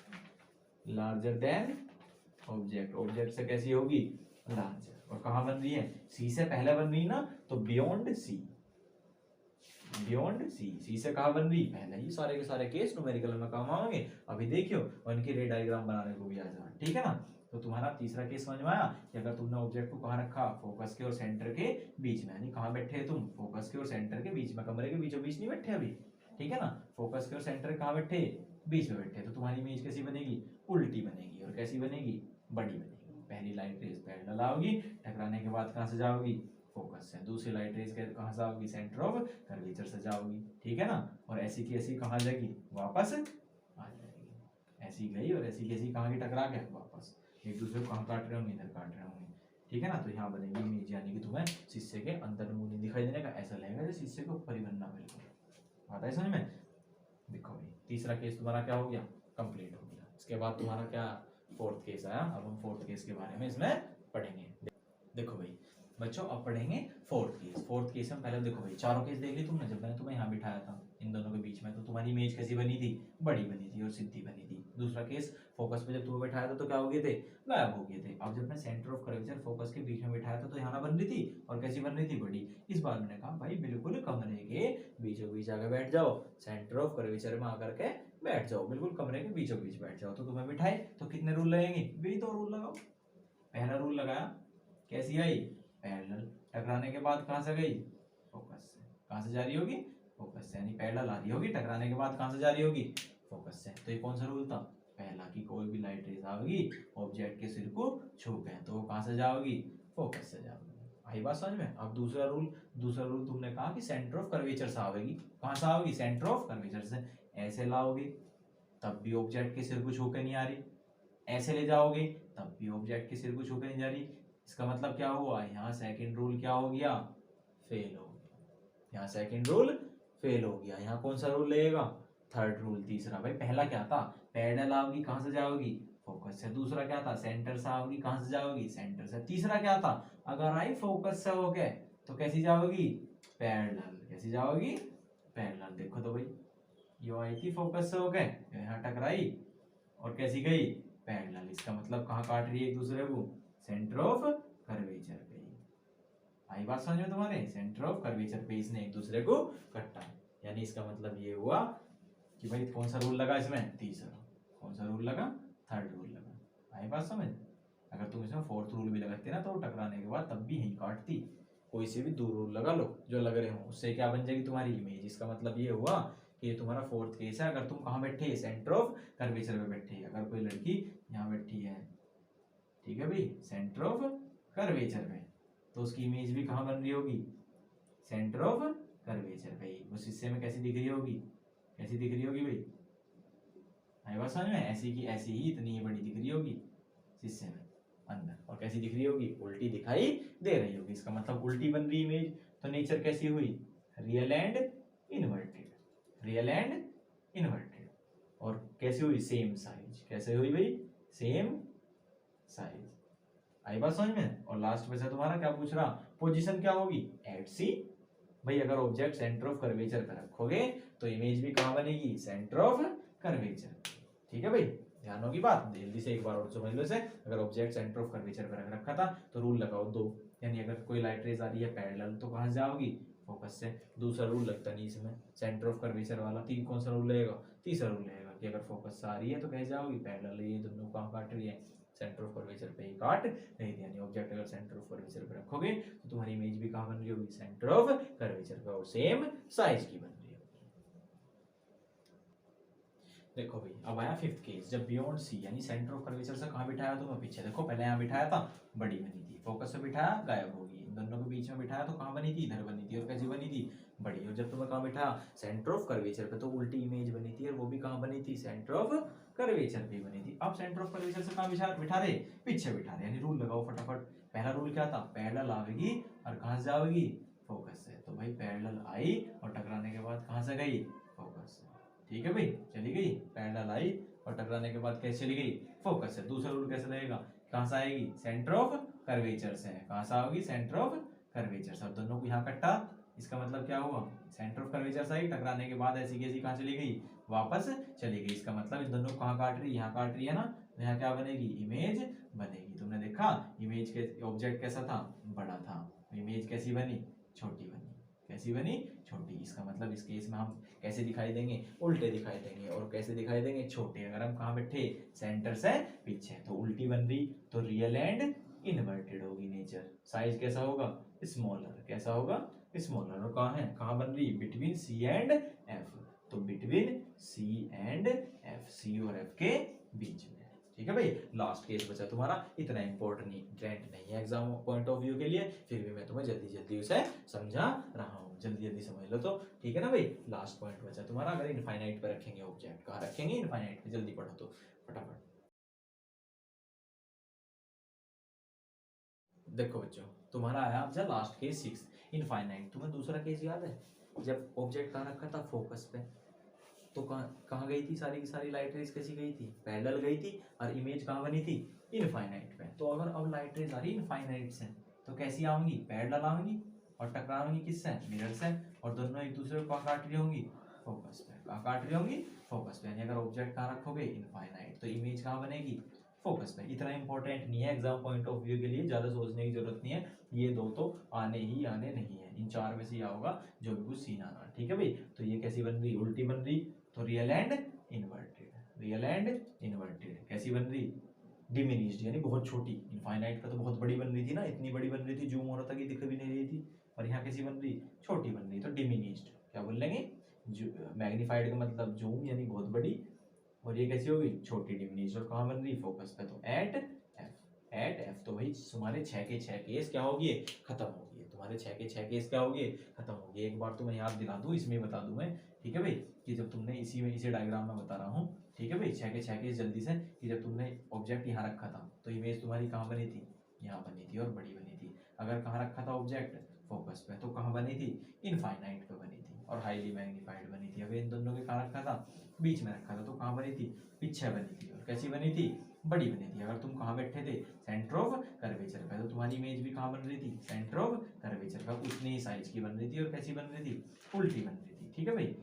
Speaker 1: larger than object. Object से कैसी होगी, लार्जर। और कहाँ बन रही है, सी से पहले बन रही है ना, तो बियॉन्ड सी, बियॉन्ड सी। सी से कहाँ बन रही, पहले। ही सारे के सारे केस न्यूमेरिकल में काम आएंगे, अभी देखियो, और इनके रे डायग्राम बनाने को भी आ जाना, ठीक है ना। तो तुम्हारा तीसरा केस समझ में आया कि अगर तुमने ऑब्जेक्ट को कहाँ रखा, फोकस के और सेंटर के बीच में। यानी कहाँ बैठे तुम, फोकस के और सेंटर के बीच में, कमरे के बीचों बीच नहीं बैठे अभी, ठीक है ना। फोकस के और सेंटर कहाँ बैठे, बीच में बैठे, तो तुम्हारी इमेज कैसी बनेगी, उल्टी बनेगी। और कैसी बनेगी, बड़ी बनेगी। पहली लाइट रेज पैरेलल आओगी, टकराने के बाद कहाँ से जाओगी, फोकस से। दूसरी लाइट रेज कहाँ से आओगी, सेंटर ऑफ कर्वेचर से जाओगी, ठीक है ना। और ऐसी की ऐसी कहाँ जाएगी, वापस आ जाएगी। ऐसी गई और ऐसी की ऐसी कहाँ की टकरा के वापस, एक दूसरे को कहाँ काट रहे होंगे, इधर काट रहे होंगे, ठीक है ना। तो यहाँ बनेगी इमेज, यानी कि तुम्हें शीशे के अंदर मुंह नहीं दिखाई देने का, ऐसा लगेगा जैसे शीशे को ऊपर ही बनना। बिल्कुल आता है समझ में। देखो भाई, तीसरा केस तुम्हारा क्या हो गया, कंप्लीट हो गया। इसके बाद तुम्हारा क्या, फोर्थ केस आया। अब हम फोर्थ केस के बारे में इसमें पढ़ेंगे। देखो भाई बच्चों, अब पढ़ेंगे फोर्थ केस। फोर्थ केस में पहले देखो भाई, चारों केस देख ली तुमने, जब मैंने तुम्हें यहाँ बिठाया था इन दोनों के बीच में, तो तुम्हारी इमेज कैसी बनी थी, बड़ी बनी थी और सीधी बनी थी। दूसरा केस, फोकस पे जब तुम्हें बिठाया था तो क्या हो गए थे, गायब हो गए थे। अब जब मैं सेंटर ऑफ कर्वेचर फोकस के बीच में बिठाया था, तो यहाँ बन रही थी, और कैसी बन रही थी, बड़ी। इस बार मैंने कहा भाई बिल्कुल कमरे के बीचों बीच आकर बैठ जाओ, सेंटर ऑफ कर्वेचर में आकर के बैठ जाओ, बिल्कुल कमरे के बीचों बीच बैठ जाओ। तो तुम्हें बिठाए तो कितने रूल लगेंगे, वही दो रूल लगाओ। पहला रूल लगाया, कैसी आई, पैरेलल, टकराने के बाद कहां से गई, फोकस से। कहां से जा रही होगी, फोकस से। यानी पैरेलल आ रही होगी, टकराने के बाद कहां से जा रही होगी, फोकस से। तो ये कौन सा रूल था, पहला, कि कोई भी लाइट रेज आओगी ऑब्जेक्ट के सिर को छू के, तो वो कहां से जाओगी, फोकस से जाओगी। आई बात समझ में। अब दूसरा रूल तुमने कहा कि सेंटर ऑफ कर्वेचर से आवेगी। कहां से आओगी, सेंटर ऑफ कर्वेचर से। ऐसे लाओगे तब भी ऑब्जेक्ट के सिर को छू के नहीं आ रही, ऐसे ले जाओगे तब भी ऑब्जेक्ट के सिर को छू के नहीं जा रही। इसका मतलब क्या हुआ, यहाँ सेकंड रूल क्या हो गया, फेल हो गया। यहाँ सेकंड रूल फेल हो गया। यहाँ कौन सा रूल लगेगा, थर्ड रूल। तीसरा भाई पहला क्या था, पैरेलल आओगी कहाँ से जाओगी, फोकस से। दूसरा क्या था, सेंटर से आओगी कहाँ से जाओगी, सेंटर से। तीसरा क्या था, अगर आई फोकस से हो गए तो कैसी जाओगी, पैरेलल। कैसी जाओगी, पैरेलल। देखो तो भाई यो आई थी फोकस से हो गए, यहाँ टकराई और कैसी गई, पैरेलल। इसका मतलब कहाँ काट रही है एक दूसरे को, सेंटर ऑफ कर्वेचर पे। आई बात समझ में तुम्हारे, सेंटर ऑफ कर्वेचर पे इसने एक दूसरे को कटा। यानी इसका मतलब ये हुआ कि भाई कौन सा रूल लगा इसमें, तीसरा। कौन सा रूल लगा, थर्ड रूल लगा। आई बात समझ। अगर तुम इसमें फोर्थ रूल भी लगाते ना तो टकराने के बाद तब भी यही काटती। कोई से भी दो रूल लगा लो जो लग रहे हो, उससे क्या बन जाएगी तुम्हारी इमेज। इसका मतलब ये हुआ कि ये तुम्हारा फोर्थ केस है। अगर तुम कहाँ बैठे, सेंटर ऑफ कर्वेचर पे बैठे। अगर कोई लड़की यहाँ बैठी है, ठीक है भाई, सेंटर ऑफ कर्वेचर में, तो उसकी इमेज भी कहाँ बन रही होगी, सेंटर ऑफ कर्वेचर पे ही। उस हिस्से में कैसी दिख रही होगी, कैसी दिख रही होगी भाई, आई बात समझ में, ऐसी की ऐसी ही इतनी ही बड़ी दिख रही होगी हिस्से में अंदर। और कैसी दिख रही होगी, उल्टी दिखाई दे रही होगी। इसका मतलब उल्टी बन रही इमेज। तो नेचर कैसी हुई, real and inverted, real and inverted. और कैसी हुई, सेम साइज। कैसे हुई भाई, सेम साइज। आई बात समझ में। और लास्ट बचा तुम्हारा क्या पूछ रहा, पोजीशन क्या होगी, एट सी। भाई अगर ऑब्जेक्ट सेंटर ऑफ कर्वेचर पे रखोगे तो इमेज भी कहाँ बनेगी, सेंटर ऑफ कर्वेचर। ठीक है भाई, ध्यान होगी बात। जल्दी से एक बार और समझ लो इसे। अगर ऑब्जेक्ट सेंटर ऑफ कर्वेचर पे रख रखा था तो रूल लगाओ दो। यानी अगर कोई लाइट रेज आ रही है पैरेलल तो कहाँ जाओगी, फोकस से। दूसरा रूल लगता नहीं इसमें, सेंटर ऑफ कर्वेचर वाला। तीन कौन सा रूल लगेगा, तीसरा रूल लगेगा कि अगर फोकस से आ रही है तो कहीं जाओगी, पैरेलल। ये दोनों कहाँ काट रही है, सेंटर ऑफ कर्वेचर पे ही काट रही थी। यानी ऑब्जेक्ट अगर सेंटर ऑफ कर्वेचर पे रखोगे तो तुम्हारी इमेज भी कहाँ बन रही होगी, सेंटर ऑफ कर्वेचर पे, और सेम साइज की बन रही होगी। देखो भाई अब आया फिफ्थ केस, जब बियॉन्ड सी यानी सेंटर ऑफ कर्वेचर से कहाँ बिठाया तुम्हें, पीछे। देखो पहले यहाँ बिठाया था, बड़ी बनी थी। फोकस से बिठाया, गायब होगी। इन दोनों के बीच में बिठाया तो कहाँ बनी थी, इधर बनी थी। और कैसी बनी थी, बड़ी। और जब तुम्हें कहाँ बिठाया, सेंटर ऑफ कर्वेचर पे, तो उल्टी इमेज बनी थी। और वो भी कहाँ बनी थी, सेंटर ऑफ कर्वेचर पे बनी थी। अब सेंटर ऑफ कर्वेचर से कहाँ बिठा रहे, पीछे बिठा रहे। यानी रूल लगाओ फटाफट। पहला रूल क्या था, पैरेलल आवेगी और कहाँ से जाओगी, फोकस से। तो भाई पैरेलल आई और टकराने के बाद कहाँ से गई, फोकस से। ठीक है भाई, चली गई, पैरेलल आई और टकराने के बाद कैसे चली गई, फोकस से। दूसरा रूल कैसे लगेगा, कहाँ से आएगी, सेंटर ऑफ कर्वेचर से। कहाँ से आओगी, सेंटर ऑफ कर्वेचर से। दोनों को यहाँ कट्टा। इसका मतलब क्या हुआ, सेंटर ऑफ कर्वेचर से आई, टकराने के बाद ऐसी कैसी कहाँ चली गई, वापस चली गई। इसका मतलब इन दोनों को कहाँ काट रही है, यहाँ काट रही है ना। तो यहाँ क्या बनेगी, इमेज बनेगी। तुमने देखा इमेज के ऑब्जेक्ट कैसा था, बड़ा था। इमेज कैसी बनी, छोटी बनी। कैसी बनी, छोटी। इसका मतलब इस केस में हम कैसे दिखाई देंगे, उल्टे दिखाई देंगे। और कैसे दिखाई देंगे, छोटे। अगर हम कहाँ बैठे, सेंटर से पीछे, तो उल्टी बन रही, तो रियल एंड इनवर्टेड होगी नेचर। साइज कैसा होगा, स्मॉलर। कैसा होगा, स्मॉलर। और कहाँ है, कहाँ बन रही, बिटवीन सी एंड एफ। तो बिटवीन सी एंड एफ, सी और एफ के बीच में। ठीक है भाई, लास्ट केस बचा तुम्हारा। इतना इंपॉर्टेंट नहीं है एग्जाम पॉइंट ऑफ व्यू के लिए, फिर भी मैं तुम्हें जल्दी जल्दी उसे समझा रहा हूँ। जल्दी जल्दी समझ लो तो। ठीक है ना भाई, लास्ट पॉइंट बचा तुम्हारा। अगर इनफाइनाइट पे रखेंगे ऑब्जेक्ट, कहाँ रखेंगे, इनफाइनाइट पे। जल्दी पढ़ो तो फटाफट। देखो बच्चों, तुम्हारा आया अब लास्ट केस 6, इनफाइनाइट। तुम्हें दूसरा केस याद है, जब ऑब्जेक्ट कहाँ रखा था, फोकस पे। तो कहाँ गई थी सारी की सारी लाइट रेज, कैसी गई थी, पैरेलल गई थी। और इमेज कहाँ बनी थी, इनफाइनाइट पे। तो अगर अब लाइट रेज आ रही इनफाइनाइट से तो कैसी आऊंगी, पैरेलल आऊंगी और टकराऊंगी किससे, मिरर से। और दोनों एक दूसरे को कहाँ काट रही होंगी, फोकस पे। कहाँ काट रही होंगी, फोकस पे। यानी अगर ऑब्जेक्ट कहाँ रखोगे, इनफाइनाइट, तो इमेज कहाँ बनेगी, फोकस पे। इतना इंपॉर्टेंट नहीं है एग्जाम पॉइंट ऑफ व्यू के लिए, ज्यादा सोचने की जरूरत नहीं है। ये दो तो आने ही आने नहीं है, इन चार में से होगा जो भी कुछ सीन आना। ठीक है भाई, तो ये कैसी बन रही, उल्टी बन रही। तो real and inverted, real and inverted. कैसी बन रही, डिमिनिश्ड, यानी बहुत छोटी। इनफाइनाइट का तो बहुत बड़ी बन रही थी ना, इतनी बड़ी बन रही थी, जूम हो रहा था कि दिख भी नहीं रही थी। और यहाँ कैसी बन रही, छोटी बन रही। तो डिमिनिश्ड क्या बोल लेंगे, मैग्नीफाइड का मतलब जूम यानी बहुत बड़ी। और ये कैसी होगी, छोटी, डिमिनिश्ड। और कहाँ बन रही, फोकस पे। तो एट एफ, एट एफ। तो भाई तुम्हारे 6 के 6 केस क्या हो गए, खत्म हो गए। तुम्हारे 6 के 6 केस क्या हो गए, खत्म हो गए। एक बार तुम्हें याद दिला दूं, इसमें बता दूं मैं। ठीक है भाई, कि जब तुमने इसी डायग्राम में बता रहा हूँ, ठीक है भाई, 6 के 6 केस जल्दी से, कि जब तुमने ऑब्जेक्ट यहाँ रखा था तो इमेज तुम्हारी कहाँ बनी थी, यहाँ बनी थी और बड़ी बनी थी। अगर कहाँ रखा था ऑब्जेक्ट, फोकस पे, तो कहाँ बनी थी, इनफाइनाइट पे बनी थी और हाईली मैग्नीफाइड बनी थी। अगर इन दोनों के कहाँ रखा था, बीच में रखा था, तो कहाँ बनी थी, पीछे बनी थी और कैसी बनी थी, बड़ी बनी थी। अगर तुम कहाँ बैठे थे, सेंटर ऑफ कर्वेचर पे, तो तुम्हारी इमेज भी कहाँ बन रही थी, सेंटर ऑफ कर्वेचर का, उतनी ही साइज की बन रही थी और कैसी बन रही थी, उल्टी बन रही थी। ठीक है भाई।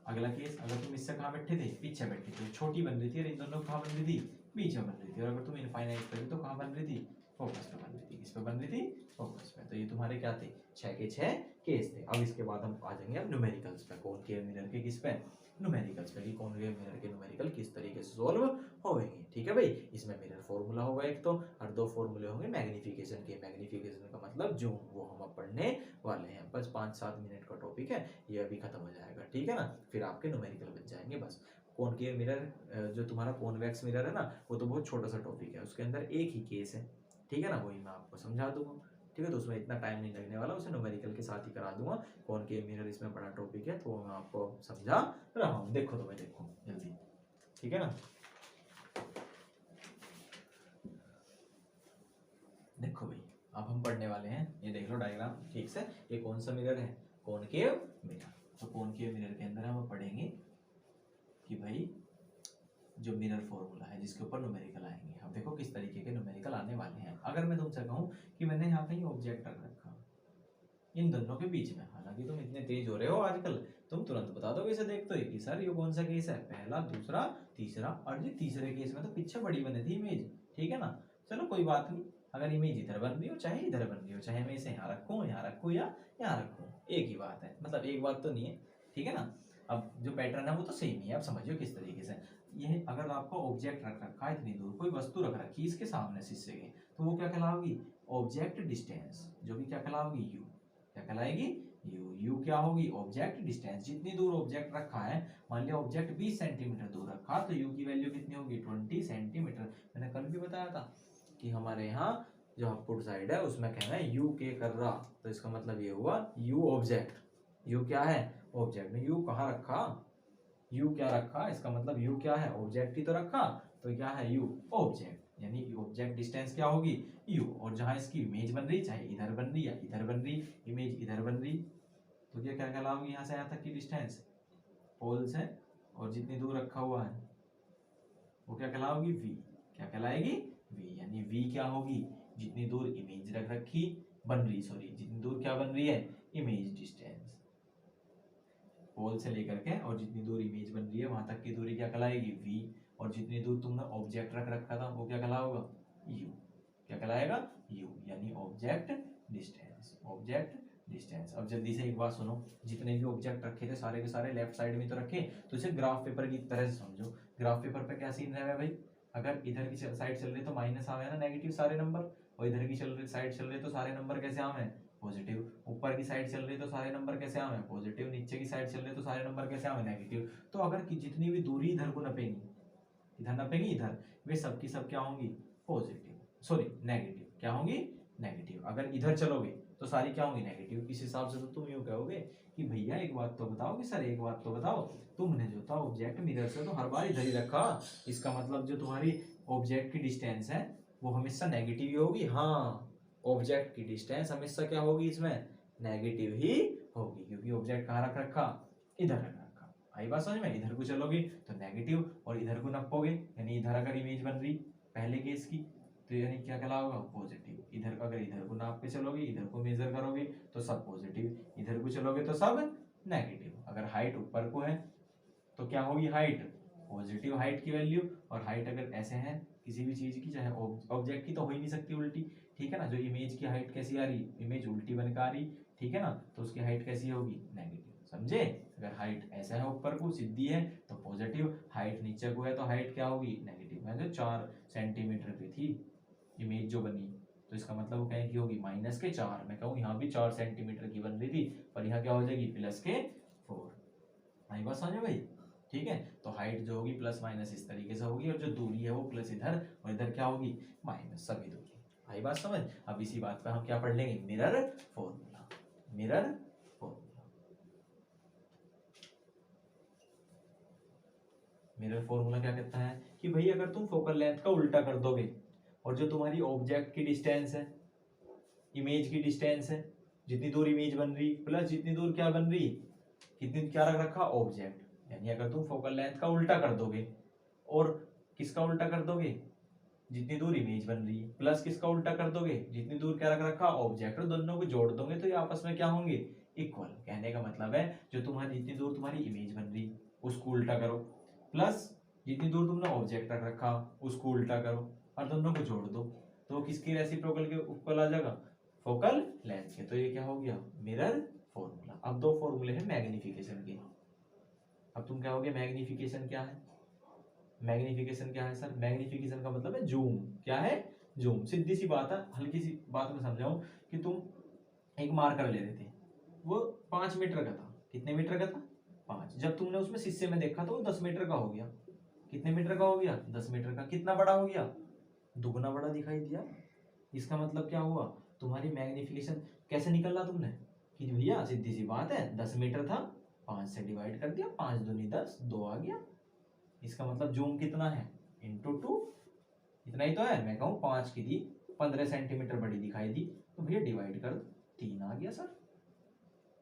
Speaker 1: अगला केस, अगर तुम इससे कहाँ बैठे थे, पीछे बैठे थे, छोटी बन रही थी और इन दोनों कहाँ बन रही थी, बीच में बन रही थी। और अगर तुम इनफाइनाइट पे थे तो कहाँ बन रही थी, फोकस पे बन रही थी। किस पे बन रही थी, फोकस पे। तो ये तुम्हारे क्या थे, 6 के 6 केस थे। अब इसके बाद हम आ जाएंगे अब न्यूमेरिकल्स पे, कॉनकेव मिरर के किस पे, न्यूमेरिकल्स पे, कि कॉनकेव मिरर के न्यूमेरिकल किस तरीके से सॉल्व होंगे। ठीक है भाई। इसमें मिरर फॉर्मूला होगा एक तो, और 2 फॉर्मूले होंगे मैग्निफिकेशन के। मैग्निफिकेशन का मतलब जूम, वो हम अब पढ़ने वाले हैं। बस 5-7 मिनट का टॉपिक है, ये अभी खत्म हो जाएगा। ठीक है ना, फिर आपके न्यूमेरिकल बन जाएंगे बस। कॉनकेव मिरर, जो तुम्हारा कॉन्वेक्स मिरर है ना, वो तो बहुत छोटा सा टॉपिक है, उसके अंदर एक ही केस है। ठीक है ना, वही मैं आपको समझा दूंगा। ठीक है, तो उसमें इतना टाइम नहीं लगने वाला, उसे न्यूमेरिकल के साथ ही करा दूंगा। कॉनकेव मिरर इसमें बड़ा टॉपिक है, तो मैं आपको समझा रहा हूँ। देखो तो भाई, देखो जल्दी। ठीक है ना, देखो भाई, अब हम पढ़ने वाले हैं, ये देख लो डायग्राम ठीक से। ये कौन सा मिरर है, कॉनकेव मिरर। तो कॉनकेव मिरर के अंदर हम पढ़ेंगे कि भाई जो मिरर फॉर्मूला है, जिसके ऊपर न्यूमेरिकल आएंगे। अब देखो किस तरीके के न्यूमेरिकल आने वाले हैं। अगर मैं तुमसे कहूँ कि मैंने यहाँ कहीं ऑब्जेक्ट रख रखा इन दोनों के बीच में, हालांकि तुम इतने तेज हो रहे हो आजकल, तुम तुरंत बता दोगे इसे देख तो ही कि सर ये कौन सा केस है, पहला, दूसरा, तीसरा। और जी तीसरे केस में तो पीछे बड़ी बनी थी इमेज। ठीक है ना, चलो कोई बात नहीं। अगर इमेज इधर बन रही हो चाहे इधर बन रही हो, चाहे मैं इसे यहाँ रखूँ या यहाँ रखूँ, एक ही बात है, मतलब एक बात तो नहीं है। ठीक है ना, अब जो पैटर्न है वो तो सेम ही है। अब समझियो किस तरीके से ये, अगर आपको ऑब्जेक्ट रख रखा है इतनी दूर, कोई वस्तु रख रखी है इसके सामने शीशे के, तो वो क्या कहलाओगी, ऑब्जेक्ट डिस्टेंस, जो कि क्या कहलाओगी, यू। क्या कहलाएगी, यू क्या होगी, ऑब्जेक्ट डिस्टेंस। जितनी दूर ऑब्जेक्ट रखा है, मान लिया ऑब्जेक्ट 20 सेंटीमीटर दूर रखा, तो यू की वैल्यू कितनी होगी, 20 सेंटीमीटर। मैंने कल भी बताया था कि हमारे यहाँ जो आउटपुट साइड है उसमें कहना है यू के कर रहा, तो इसका मतलब ये हुआ यू ऑब्जेक्ट। यू क्या है, ऑब्जेक्ट। ने यू कहाँ रखा, यू क्या रखा, इसका मतलब यू क्या है, ऑब्जेक्ट ही तो रखा, तो क्या है, यू ऑब्जेक्ट। यानी ऑब्जेक्ट डिस्टेंस क्या होगी, यू। और जहां इसकी इमेज बन रही, चाहे इधर बन रही या इधर बन रही, इमेज इधर बन रही, तो क्या क्या कहलाओगी, यहाँ से यहाँ तक की डिस्टेंस, पोल से और जितनी दूर रखा हुआ है वो क्या कहलाओगी, वी। क्या कहलाएगी, वी। यानी वी क्या होगी, जितनी दूर इमेज रख रखी, बन रही, सॉरी, जितनी दूर क्या बन रही है, इमेज डिस्टेंस, पोल से लेकर के, और जितनी दूर इमेज बन रही है वहां तक की दूरी क्या कहलाएगी, वी। और जितनी दूर तुमने ऑब्जेक्ट रख रखा था वो क्या कहलाएगा, यू। क्या कहलाएगा, यू। यानी ऑब्जेक्ट डिस्टेंस, ऑब्जेक्ट डिस्टेंस। अब जल्दी से एक बात सुनो, जितने भी ऑब्जेक्ट रखे थे सारे के सारे लेफ्ट साइड में तो रखे, तो इसे ग्राफ पेपर की तरह से समझो। ग्राफ पेपर पे क्या सीन रहा है भाई, अगर इधर की साइड चल रही तो माइनस आवे ना, नेगेटिव सारे नंबर, और इधर की साइड चल रही तो सारे नंबर कैसे आवे, पॉजिटिव। ऊपर की साइड चल रही तो सारे नंबर कैसे आवे, पॉजिटिव। नीचे की साइड चल रही तो सारे नंबर कैसे आवे, नेगेटिव। तो अगर की जितनी भी दूरी इधर को नपेंगी, इधर नपेंगी इधर, वे सब की सब क्या होंगी, पॉजिटिव, सॉरी नेगेटिव। क्या होंगी, नेगेटिव। अगर इधर चलोगे तो सारी क्या होंगी, नेगेटिव। इस हिसाब से तो तुम यूं कहोगे कि भैया एक बात तो बताओ, कि सर एक बात तो बताओ, तुमने जो था ऑब्जेक्ट मिरर से तो हर बार इधर ही रखा, इसका मतलब जो तुम्हारी ऑब्जेक्ट की डिस्टेंस है वो हमेशा नेगेटिव ही होगी। हाँ, ऑब्जेक्ट की डिस्टेंस हमेशा क्या होगी, इसमें नेगेटिव ही होगी, क्योंकि ऑब्जेक्ट कहाँ रख रखा, इधर रख रखा। आई बात समझ में, इधर को चलोगे तो नेगेटिव, और इधर को नपोगे, यानी इधर अगर इमेज बन रही पहले केस की, तो यानी क्या कहलाओगा, पॉजिटिव। इधर अगर इधर को नाप के चलोगे, इधर को मेजर करोगे तो सब पॉजिटिव, इधर को चलोगे तो सब नेगेटिव। अगर हाइट ऊपर को है तो क्या होगी, हाइट, पॉजिटिव हाइट की वैल्यू। और हाइट अगर ऐसे है किसी भी चीज की, चाहे ऑब्जेक्ट की, तो हो ही नहीं सकती उल्टी। ठीक है ना, जो इमेज की हाइट कैसी आ रही, इमेज उल्टी बनकर आ रही, ठीक है ना, तो उसकी हाइट कैसी होगी, नेगेटिव। समझे, अगर हाइट ऐसा है ऊपर को सीधी है तो पॉजिटिव, हाइट नीचे को है तो हाइट क्या होगी, नेगेटिव। मैं जो 4 सेंटीमीटर पे थी इमेज जो बनी, तो इसका मतलब वो कहें की होगी -4। मैं कहूँ यहाँ भी 4 सेंटीमीटर की बन रही थी, पर यहाँ क्या हो जाएगी, +4। आई बात समझ में भाई। ठीक है, तो हाइट जो होगी प्लस माइनस इस तरीके से होगी, और जो दूरी है वो प्लस इधर और इधर क्या होगी, माइनस, सभी दूरी। आई बात समझ। अब इसी बात पर हम क्या पढ़ लेंगे, mirror formula. Mirror formula, mirror formula क्या कहता है कि भाई अगर तुम फोकल लेंथ का उल्टा कर दोगे और जो तुम्हारी ऑब्जेक्ट की डिस्टेंस है, इमेज की डिस्टेंस है, जितनी दूर इमेज बन रही प्लस जितनी दूर क्या बन रही, कितनी क्या रख रखा ऑब्जेक्ट, यानी अगर तुम फोकल लेंथ का उल्टा कर दोगे और किसका उल्टा कर दोगे, जितनी दूर इमेज बन रही है प्लस किसका उल्टा कर दोगे, जितनी दूर क्या रख रखा ऑब्जेक्ट, और दोनों को जोड़ दोगे तो ये आपस में क्या होंगे, इक्वल। कहने का मतलब है जो तुम्हारी जितनी दूर तुम्हारी इमेज बन रही उसको उल्टा करो प्लस जितनी दूर तुमने ऑब्जेक्ट रख रखा उसको उल्टा करो और दोनों को जोड़ दो तो किसकी रेसिप्रोकल के इक्वल आ जाएगा, फोकल लेंथ के। तो ये क्या हो गया, मिरर फॉर्मूला। अब दो फॉर्मूले हैं मैग्निफिकेशन के। अब तुम क्या हो गया, मैग्निफिकेशन क्या है, मैग्निफिकेशन क्या है सर, मैग्निफिकेशन का मतलब है जूम। क्या है, जूम। सीधी सी बात है, हल्की सी बात में समझाऊं कि तुम एक मार्कर ले रहे थे, वो 5 मीटर का था। कितने मीटर का था, 5। जब तुमने उसमें शीशे में देखा तो वो 10 मीटर का हो गया। कितने मीटर का हो गया, 10 मीटर का। कितना बड़ा हो गया, दुगना बड़ा दिखाई दिया। इसका मतलब क्या हुआ, तुम्हारी मैग्निफिकेशन कैसे निकला तुमने कि भैया सीधी सी बात है 10 मीटर था, 5 से डिवाइड कर दिया, 5 दूनी 10, 2 आ गया। इसका मतलब जूम कितना है, इंटू 2। इतना ही तो है। मैं कहूँ 5 की थी 15 सेंटीमीटर बड़ी दिखाई दी तो भैया डिवाइड कर दो, 3 आ गया सर।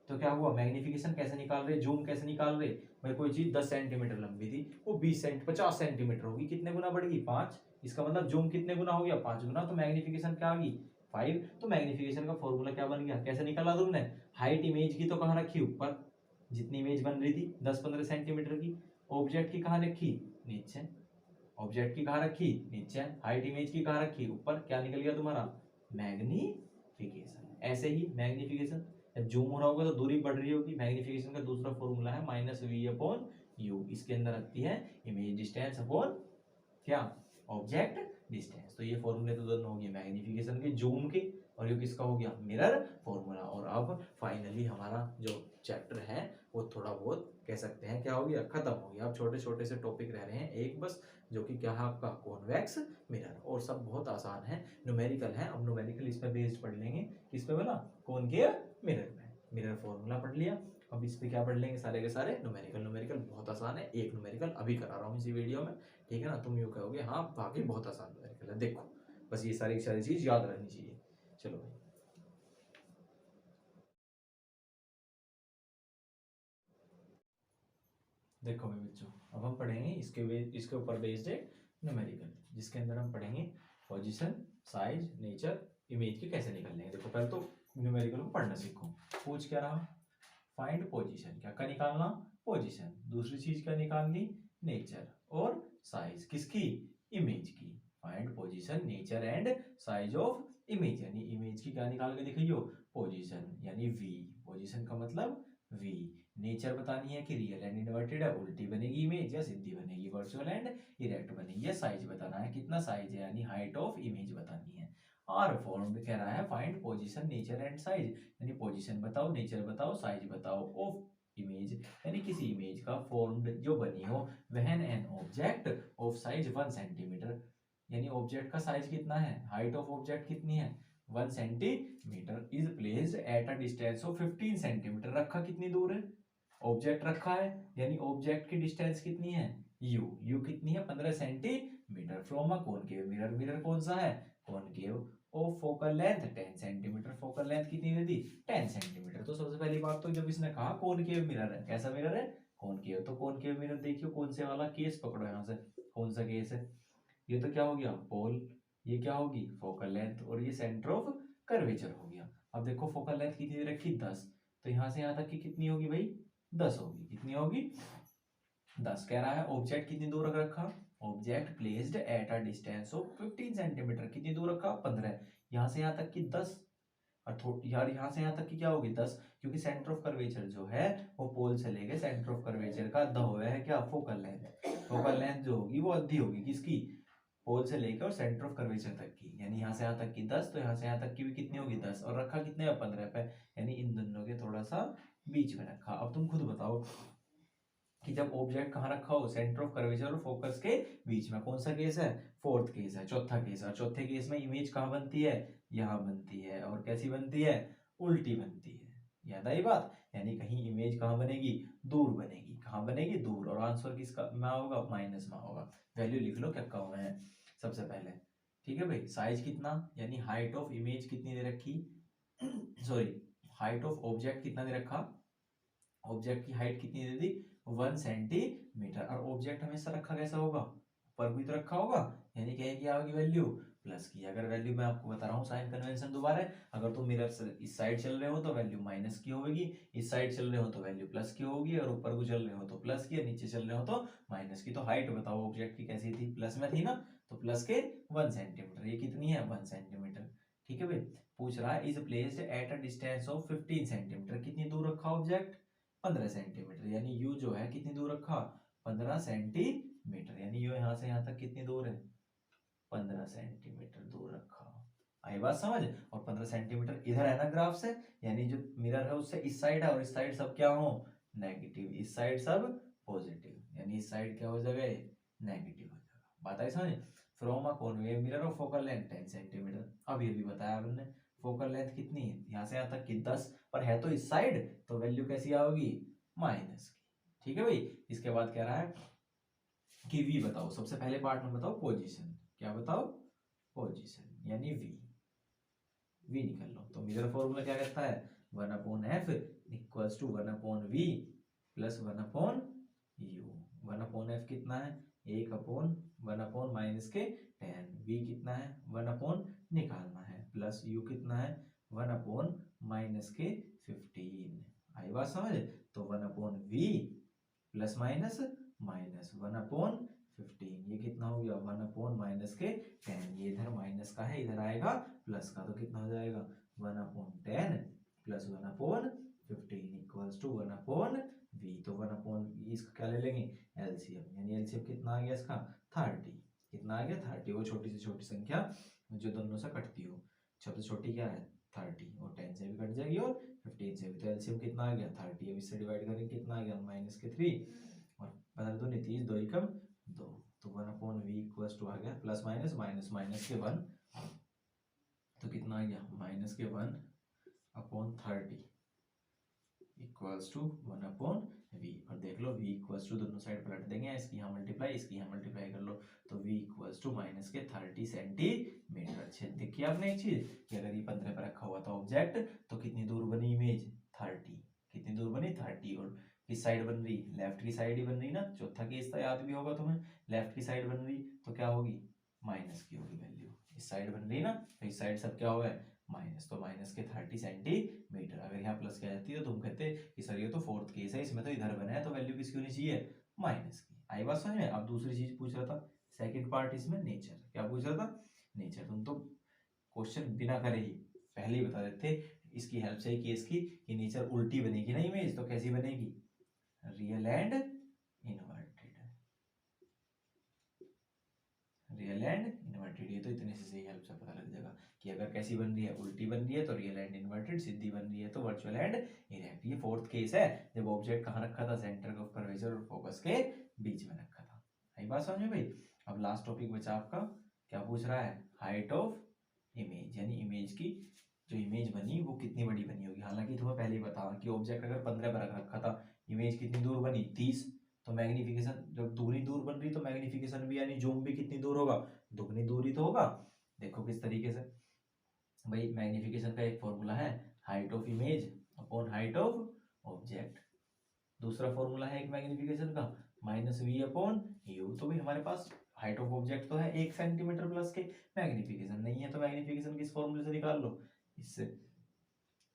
Speaker 1: तो क्या हुआ, मैग्निफिकेशन कैसे निकाल रहे, जूम कैसे निकाल रहे, भाई कोई चीज 10 सेंटीमीटर लंबी थी वो 50 सेंटीमीटर होगी, कितने गुना बढ़ गई, 5। इसका मतलब जूम कितने गुना हो गया, 5 गुना। तो मैग्निफिकेशन क्या आ गई, 5। तो मैग्निफिकेशन का फॉर्मूला क्या बन गया, कैसे निकाला तुमने, हाइट इमेज की तो कहाँ रखी, ऊपर, जितनी इमेज बन रही थी 10-15 सेंटीमीटर की। ऑब्जेक्ट की कहाँ रखी, नीचे। ऑब्जेक्ट की कहाँ रखी, नीचे। हाइट इमेज की कहाँ रखी, ऊपर। क्या निकल गया तुम्हारा, मैग्निफिकेशन। ऐसे ही मैग्निफिकेशन जब जूम हो रहा होगा तो दूरी बढ़ रही होगी। मैग्निफिकेशन का दूसरा फॉर्मूला है -v/u। इसके अंदर रखती है इमेज डिस्टेंस अपॉन क्या, ऑब्जेक्ट डिस्टेंस। तो ये फॉर्मूले तो दोनों हो गए मैग्निफिकेशन के, जूम के, और ये किसका हो गया, मिरर फॉर्मूला। और अब फाइनली हमारा जो चैप्टर है वो थोड़ा बहुत कह सकते हैं क्या हो गया, खत्म हो गया। अब छोटे छोटे से टॉपिक रह रहे हैं एक बस, जो कि क्या है आपका कॉन्वेक्स मिरर, और सब बहुत आसान है, न्यूमेरिकल है। अब न्यूमेरिकल इस पर बेस्ड पढ़ लेंगे, किस पे बोला, कॉनकेव मिरर में। मिरर फॉर्मूला पढ़ लिया, अब इस पे क्या पढ़ लेंगे, सारे के सारे न्यूमेरिकल। न्यूमेरिकल बहुत आसान है, एक न्यूमेरिकल अभी करा रहा हूँ इसी वीडियो में, ठीक है ना। तुम यूँ कहोगे हाँ बाकी बहुत आसान न्यूमेरिकल है, देखो बस ये सारी सारी चीज याद रहनी चाहिए। चलो भाई, देखो भाई बच्चों, अब हम पढ़ेंगे इसके ऊपर बेस्ड है न्यूमेरिकल, जिसके अंदर हम पढ़ेंगे पोजीशन, साइज, नेचर, इमेज के कैसे निकलने हैं। देखो पहले तो न्यूमेरिकल को पढ़ना सीखो। पूछ क्या रहा, फाइंड पोजीशन, क्या का निकालना, पोजीशन। दूसरी चीज क्या निकालनी, नेचर और साइज, किसकी, इमेज की। Find position, nature and size of image, यानी इमेज की क्या निकाल के दिखाइयो, पोजीशन, यानी वी। पोजीशन का मतलब वी। नेचर बतानी है कि रियल एंड इन्वर्टेड है, उल्टी बनेगी इमेज या सीधी बनेगी, वर्चुअल एंड इरेक्ट बनेगी। साइज बताना है कितना साइज है, यानी हाइट ऑफ इमेज बतानी है। और फॉर्म कह रहा है find position, nature and size, यानी पोजीशन बताओ, नेचर बताओ, साइज बताओ ऑफ इमेज, यानी किसी इमेज का फॉर्म्ड जो बनी हो, when an object of size 1 centimetre, यानी ऑब्जेक्ट का साइज कितना है, हाइट ऑफ ऑब्जेक्ट कितनी है, 1 centimetre, is placed at a distance of 15 centimetre. रखा कितनी दूर है, ऑब्जेक्ट रखा है, यानी ऑब्जेक्ट की डिस्टेंस कितनी है, यू कितनी है, 15 centimetre, from a concave mirror. Mirror कौन सा है, concave. Of focal length 10 centimetre, focal length कितनी दे दी, 10 सेंटीमीटर। तो सबसे पहली बात तो जब इसने कहा कॉनकेव मिरर है, कैसा मिरर है, कॉनकेव। तो कॉनकेव मिरर देखियो कौन से वाला केस पकड़ो यहाँ से, कौन सा केस है, ये तो क्या हो गया, पोल, ये क्या होगी, फोकल लेंथ, और ये सेंटर ऑफ कर्वेचर हो गया। अब देखो फोकल लेंथ कितनी दे रखी, 10, तो यहाँ से यहाँ तक की कितनी होगी भाई, 10 होगी। कितनी होगी, 10। कह रहा है ऑब्जेक्ट कितनी दूर रख रखा, object placed at a distance of 15 centimetre, कितनी दूर रखा, 15। यहाँ से यहाँ तक की 10, और यार यहाँ से यहाँ तक की क्या होगी, 10, क्योंकि सेंटर ऑफ कर्वेचर जो है वो पोल से लेके सेंटर ऑफ कर्वेचर का आधा हुआ है क्या, फोकल लेंथ। फोकल लेंथ जो होगी वो आधी होगी किसकी, पोल से लेकर और सेंटर ऑफ कर्वेचर तक की, यानी यहाँ से यहाँ तक की 10, तो यहाँ से यहाँ तक की भी कितनी होगी, 10, और रखा कितने पे, 15 पे, यानी इन दोनों के थोड़ा सा बीच में रखा। अब तुम खुद बताओ कि जब ऑब्जेक्ट कहाँ रखा हो, सेंटर ऑफ कर्वेचर और फोकस के बीच में, कौन सा केस है, फोर्थ केस है, चौथा केस है। चौथे केस में इमेज कहाँ बनती है, यहाँ बनती है, और कैसी बनती है, उल्टी बनती है। याद आई बात? यानी कहीं इमेज कहाँ बनेगी, दूर बनेगी। कहाँ बनेगी, दूर। और आंसर किसका में होगा, माइनस में होगा। वैल्यू लिख लो क्या कहा है सबसे पहले। ठीक है भाई, साइज कितना, यानी हाइट ऑफ इमेज कितनी दे रखी, सॉरी हाइट ऑफ ऑब्जेक्ट कितना दे रखा, ऑब्जेक्ट की हाइट कितनी दे दी, 1 सेंटीमीटर। और ऑब्जेक्ट हमेशा रखा कैसा होगा, ऊपर भी तो रखा होगा, यानी क्या क्या होगी वैल्यू, प्लस की। अगर वैल्यू मैं आपको बता रहा हूँ साइन कन्वेंशन दोबारा है, अगर तुम मिरर से इस साइड चल रहे हो तो वैल्यू माइनस की होगी, इस साइड चल रहे हो तो वैल्यू प्लस की होगी, और ऊपर को चल रहे हो तो प्लस की, और नीचे चल रहे हो तो माइनस की। तो हाइट बताओ ऑब्जेक्ट की कैसी थी, प्लस में थी ना, तो प्लस के 1 सेंटीमीटर। ये कितनी है, 1 सेंटीमीटर। ठीक है भाई, पूछ रहा है is placed at a distance of 15 centimetre, कितनी दूर रखा ऑब्जेक्ट, 15 सेंटीमीटर। यानी यू जो है कितनी दूर रखा, 15 सेंटीमीटर। यानी यू यहाँ से यहाँ तक कितनी दूर है, 15 सेंटीमीटर दूर रखा। आई बात समझ? और 15 सेंटीमीटर इधर है ना ग्राफ से, यानी जो मिरर है उससे इस साइड है, और इस साइड सब क्या हो, नेगेटिव, इस साइड सब पॉजिटिव, यानी इस साइड क्या हो जाएगा, नेगेटिव हो जाएगा। बात आई समझ? From a concave mirror of focal length 10 centimetre. अब ये भी बताया हमने, फोकल लेंथ कितनी है, यहाँ से यहाँ तक की 10, पर है तो इस साइड, तो वैल्यू कैसी आओगी, माइनस की। ठीक है भाई, इसके बाद कह रहा है कि वी बताओ, सबसे पहले पार्ट में बताओ पोजीशन, क्या बताओ, पोजीशन, यानी वी निकल लो। तो मिरर फॉर्मूला क्या कहता है, 1/f equals to 1/v plus 1/u। 1/f कितना है, 1/1 माइनस के 10, v कितना है, 1/ निकालना है, प्लस u कितना है, 1/ माइनस के 15। आई बात समझ? तो 1/v प्लस माइनस माइनस 1/15, ये कितना हो गया, 1/ माइनस के 10। ये इधर माइनस का है, इधर आएगा प्लस का, तो कितना हो जाएगा, 1/10 प्लस 1/15 इक्वल्स टू 1/v। तो 1/v इसका क्या ले लेंगे, एलसीएम, यानी एलसीएम कितना आ गया इसका, 30। कितना आ गया, 30। वो छोटी से छोटी संख्या जो दोनों से कटती हो, सबसे छोटी क्या है, 30, और 10 से भी कट जाएगी और 15 से भी। तो एलसीएम कितना आ गया, 30। अब इससे डिवाइड करेंगे कितना आ गया, माइनस के 3, और बदल दो, 30 2 एकम 2, तो 1/v इक्वल्स टू आ गया प्लस माइनस माइनस माइनस के 1, तो कितना आ गया, माइनस के 1/30 इक्वल्स टू 1/v। और देख लो v इक्वल्स टू, दोनों साइड पलट देंगे, इसकी यहाँ मल्टीप्लाई, इसकी यहाँ मल्टीप्लाई कर लो, तो v इक्वल्स टू माइनस के 30 सेंटीमीटर। अच्छे देखिए आपने एक चीज कि अगर ये 15 पर रखा हुआ था ऑब्जेक्ट, तो कितनी दूर बनी इमेज, 30। कितनी दूर बनी, 30। और किस साइड बन रही, लेफ्ट की साइड ही बन रही ना, चौथा केस था याद भी होगा तुम्हें, लेफ्ट की साइड बन रही, तो क्या होगी, माइनस की होगी वैल्यू। इस साइड बन रही ना, तो इस साइड सब क्या हो गया, माइनस, तो माइनस के 30 सेंटीमीटर। अगर यहाँ प्लस की आ जाती है तो तुम कहते कि सर ये तो फोर्थ केस है, इसमें तो इधर बना है, तो वैल्यू किसकी होनी चाहिए, माइनस की। आई बात समझ में? अब दूसरी चीज पूछ रहा था, सेकंड पार्ट इसमें नेचर, क्या पूछ रहा था, नेचर। तुम तो क्वेश्चन बिना करे ही पहले ही बता देते इसकी हेल्प से, केस की कि नेचर उल्टी बनेगी ना इमेज, तो कैसी बनेगी, real and inverted, real and inverted. ये तो इतने से सही हेल्प से पता लग जाएगा कि अगर कैसी बन रही है, उल्टी बन रही है तो रियल एंड इन्वर्टेड, सीधी बन रही है तो वर्चुअल एंड इरेक्ट। ये फोर्थ केस है, जब ऑब्जेक्ट कहाँ रखा था, सेंटर ऑफ कर्वेचर और फोकस के बीच में रखा था। सही बात समझे भाई? अब लास्ट टॉपिक बचा आपका, क्या पूछ रहा है, हाइट ऑफ इमेज, यानी इमेज की जो इमेज बनी वो कितनी बड़ी बनी होगी। हालांकि तुम्हें पहले ही बता कि ऑब्जेक्ट अगर 15 पर रख रखा था, इमेज कितनी दूर बनी, 30, तो मैग्निफिकेशन जब दुगनी दूर बन रही तो मैग्निफिकेशन भी यानी जूम भी कितनी दूर होगा, दुगनी दूर ही तो होगा। देखो किस तरीके से भाई, मैग्निफिकेशन का एक फॉर्मूला है, height of image upon height of object. दूसरा फॉर्मूला है एक मैग्निफिकेशन का, -v/u। तो भाई हमारे पास हाइट ऑफ ऑब्जेक्ट तो है 1 सेंटीमीटर प्लस के, मैग्निफिकेशन नहीं है, तो मैग्निफिकेशन किस फॉर्मूले से निकाल लो, इससे।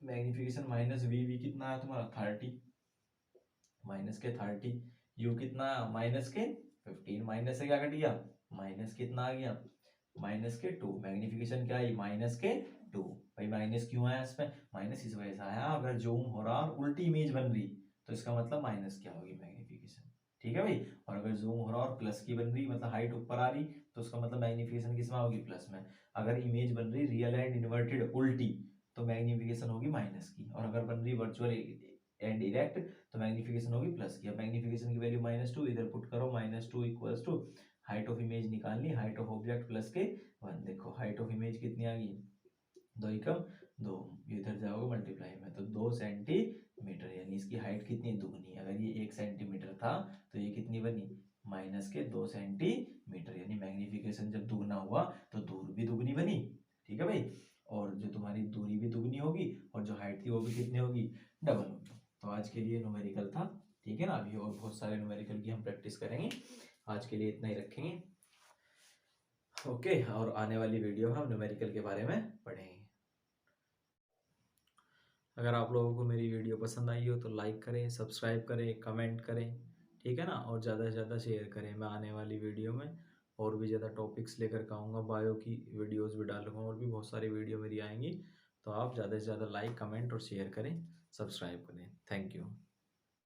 Speaker 1: मैग्निफिकेशन -v कितना है तुम्हारा, 30, माइनस के 30, u कितना, माइनस के 15, माइनस से क्या कट गया, माइनस कितना आ गया, -2। मैग्निफिकेशन क्या आई, -2। भाई माइनस क्यों आया इसमें, माइनस इस वजह से आया, अगर जूम हो रहा और उल्टी इमेज बन रही तो इसका मतलब माइनस क्या होगी, मैग्निफिकेशन। ठीक है भाई, और अगर जूम हो रहा और प्लस की बन रही, मतलब हाइट ऊपर आ रही, तो उसका मतलब मैग्निफिकेशन किस में होगी, प्लस में। अगर इमेज बन रही रियल एंड इन्वर्टेड उल्टी, तो मैग्निफिकेशन होगी माइनस की, और अगर बन रही वर्चुअल एंड इरेक्ट, तो मैग्निफिकेशन होगी प्लस की। अब मैग्निफिकेशन की वैल्यू -2 इधर पुट करो, -2 equals to height of image निकालनी, हाइट ऑफ ऑब्जेक्ट प्लस के 1। देखो हाइट ऑफ इमेज कितनी आ गई, 2 एकम 2, ये इधर जाओगे मल्टीप्लाई में, तो 2 सेंटीमीटर, यानी इसकी हाइट कितनी दुगनी। अगर ये 1 सेंटीमीटर था तो ये कितनी बनी, माइनस के 2 सेंटीमीटर, यानी मैग्नीफिकेशन जब दुगना हुआ तो दूर भी दुगनी बनी। ठीक है भाई, और जो तुम्हारी दूरी भी दुगनी होगी और जो हाइट थी वो भी कितनी होगी, डबल होगी। तो आज के लिए न्यूमेरिकल था, ठीक है ना। अभी और बहुत सारे न्यूमेरिकल की हम प्रैक्टिस करेंगे, आज के लिए इतना ही रखेंगे। ओके, और आने वाली वीडियो हम न्यूमेरिकल के बारे में पढ़ेंगे। अगर आप लोगों को मेरी वीडियो पसंद आई हो तो लाइक करें, सब्सक्राइब करें, कमेंट करें, ठीक है ना, और ज़्यादा से ज़्यादा शेयर करें। मैं आने वाली वीडियो में और भी ज़्यादा टॉपिक्स लेकर के आऊँगा, बायो की वीडियोस भी डालूंगा, और भी बहुत सारी वीडियो मेरी आएंगी। तो आप ज़्यादा से ज़्यादा लाइक, कमेंट और शेयर करें, सब्सक्राइब करें। Thank you.